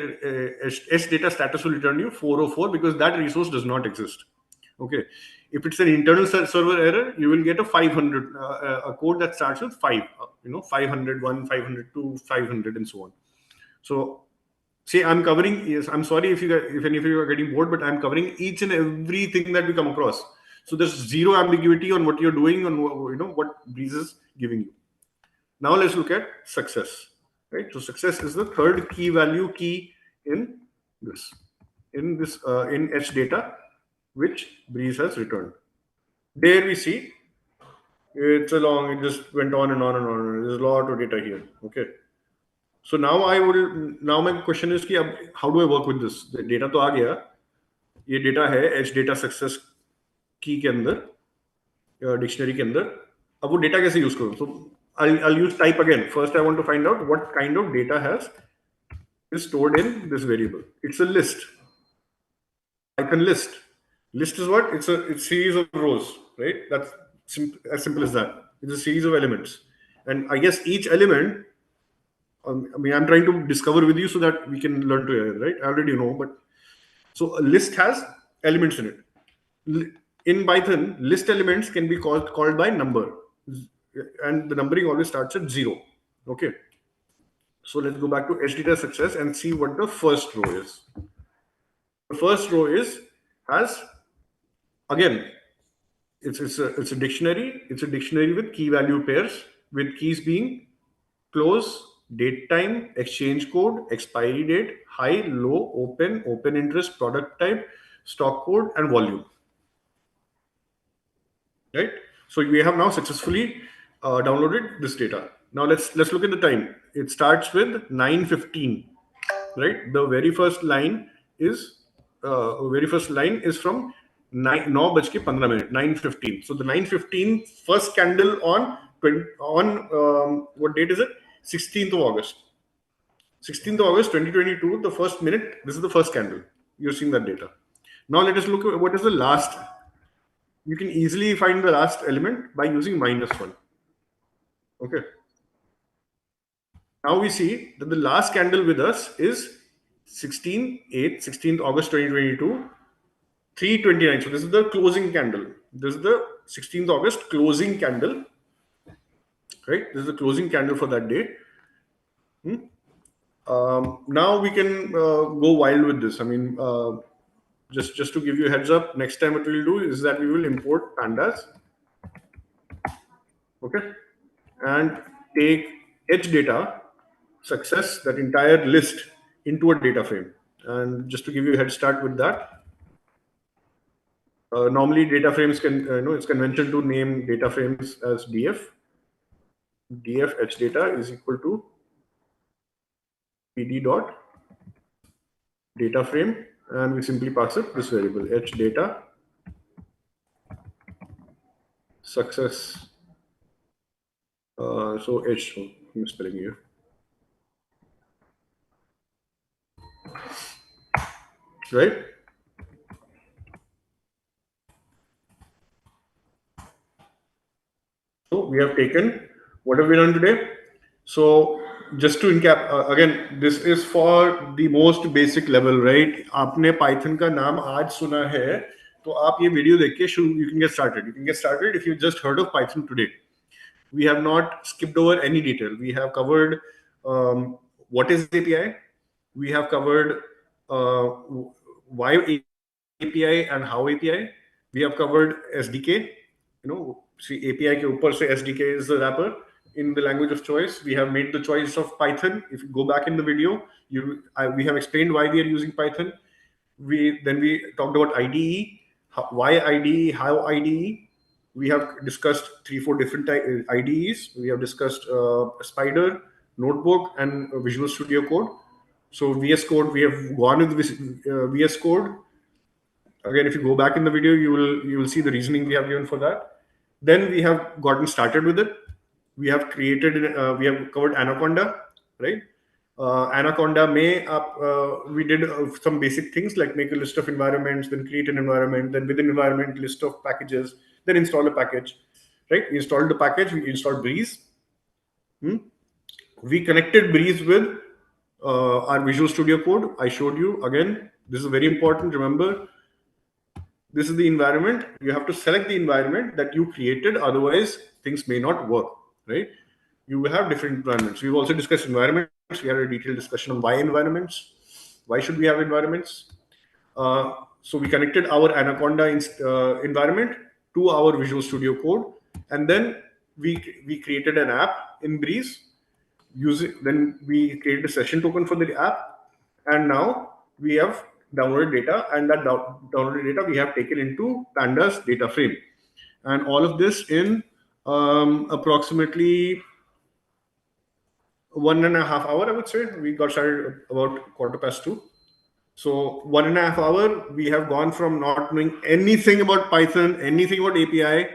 S data status will return you 404 because that resource does not exist. Okay. If it's an internal server error, you will get a 500, a code that starts with 5, 501, 502, 500, and so on. So, see, I'm covering. Yes, I'm sorry if any of you are getting bored, but I'm covering each and everything that we come across. So there's zero ambiguity on what you're doing, on what Breeze is giving you. Now let's look at success. Right. So success is the third key value key in this in H data, which Breeze has returned. There we see it's a long. It just went on and on and on. There's a lot of data here. Okay. So now my question is कि अब how do I work with this? The data तो आ गया, ये data है H data success key के अंदर, dictionary के अंदर. अब वो data कैसे use करूँ? So I'll use type again. First, I want to find out what kind of data is stored in this variable. It's a list. Python list. List is what? It's a series of rows, right? That's as simple as that. It's a series of elements, and I guess each element. I mean, I'm trying to discover with you so that we can learn together, right? I already know, but so a list has elements in it. In Python, list elements can be called by number, and the numbering always starts at 0. Okay. So let's go back to HData success and see what the first row is. The first row has again it's a dictionary. It's a dictionary with key value pairs, with keys being close, date time, exchange code, expiry date, high, low, open interest, product type, stock code, and volume. Right. So we have now successfully downloaded this data. Now let's look at the time. It starts with 9:15. Right. The very first line is from 9:15, 9:15. So the 9:15 first candle on what date is it? 16th of August. 16th of August 2022, the first minute, this is the first candle. You're seeing that data. Now let us look at what is the last. You can easily find the last element by using -1. Okay. Now we see that the last candle with us is 16th August 2022, 3:29. So this is the closing candle. This is the 16th August closing candle. Right? This is the closing candle for that day. Now we can go wild with this. I mean, just to give you a heads up, next time what we'll do is that we will import pandas, okay, and take H data success, that entire list, into a data frame. And just to give you a head start with that, normally data frames can, it's convention to name data frames as df. Df H data is equal to pd dot data frame, and we simply pass it this variable H data success. So H, I'm spelling here. Right? So we have taken, what have we done today? So just to encap again, this is for the most basic level, right? आपने Python का नाम आज सुना है, तो आप ये video देख के you can get started. You can get started if you just heard of Python today. We have not skipped over any detail. We have covered what is API. We have covered why API and how API. We have covered SDK. See, API के ऊपर से SDK is the wrapper in the language of choice. We have made the choice of Python. If you go back in the video, we have explained why we are using Python. We talked about IDE, why IDE, how IDE. We have discussed 3-4 different IDEs. We have discussed Spider, Notebook, and Visual Studio Code. So VS Code, we have gone with VS Code. Again, if you go back in the video, you will see the reasoning we have given for that. Then we have gotten started with it. We have covered Anaconda, right? Anaconda we did some basic things like make a list of environments, then create an environment, then within environment list of packages, then install a package, right? We installed the package, we installed Breeze. We connected Breeze with our Visual Studio Code. I showed you again. This is very important. Remember, this is the environment. You have to select the environment that you created. Otherwise, things may not work, right? You will have different environments. We've also discussed environments. We had a detailed discussion on why environments. Why should we have environments? So we connected our Anaconda environment to our Visual Studio Code, and then we created an app in Breeze. Then we created a session token for the app, and now we have downloaded data, and that downloaded data we have taken into Pandas data frame, and all of this in approximately 1.5 hours, I would say. We got started about 2:15. So 1.5 hours, we have gone from not knowing anything about Python, anything about API.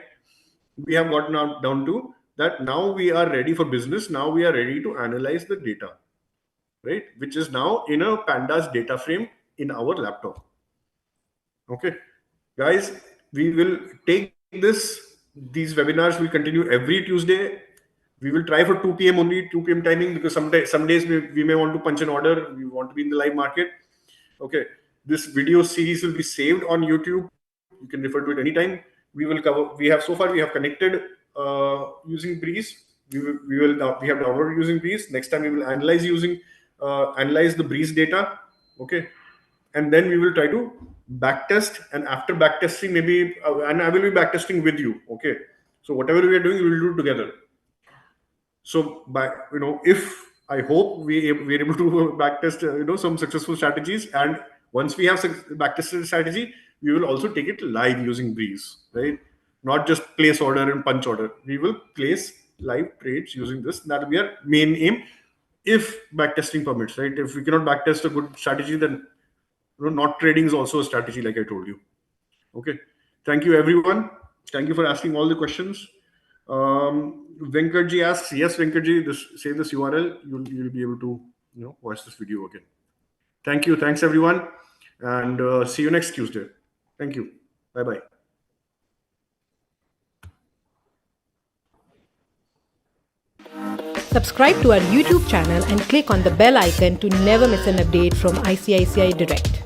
We have gotten down to that. Now we are ready for business. Now we are ready to analyze the data, right? Which is now in a Pandas data frame in our laptop. Okay, guys, we will take these webinars will continue every Tuesday. We will try for 2 p.m. only, 2 p.m. timing, because some days we may want to punch an order. We want to be in the live market. Okay, this video series will be saved on YouTube. You can refer to it anytime. We have connected using Breeze. We have downloaded using Breeze. Next time we will analyze the Breeze data. Okay, and then we will try to backtest. And after backtesting, maybe and I will be backtesting with you. Okay, so whatever we are doing, we will do it together. So if I hope we're able to backtest some successful strategies, and once we have backtested strategy, we will also take it live using Breeze, right? Not just place order and punch order. We will place live trades using this. That will be our main aim, if backtesting permits, right? If we cannot backtest a good strategy, then not trading is also a strategy, like I told you. Okay, thank you everyone. Thank you for asking all the questions. Venkatji asks, yes, Venkatji, save this URL. You'll be able to watch this video again. Thank you. Thanks everyone, and see you next Tuesday. Thank you. Bye bye. Subscribe to our YouTube channel and click on the bell icon to never miss an update from ICICI Direct.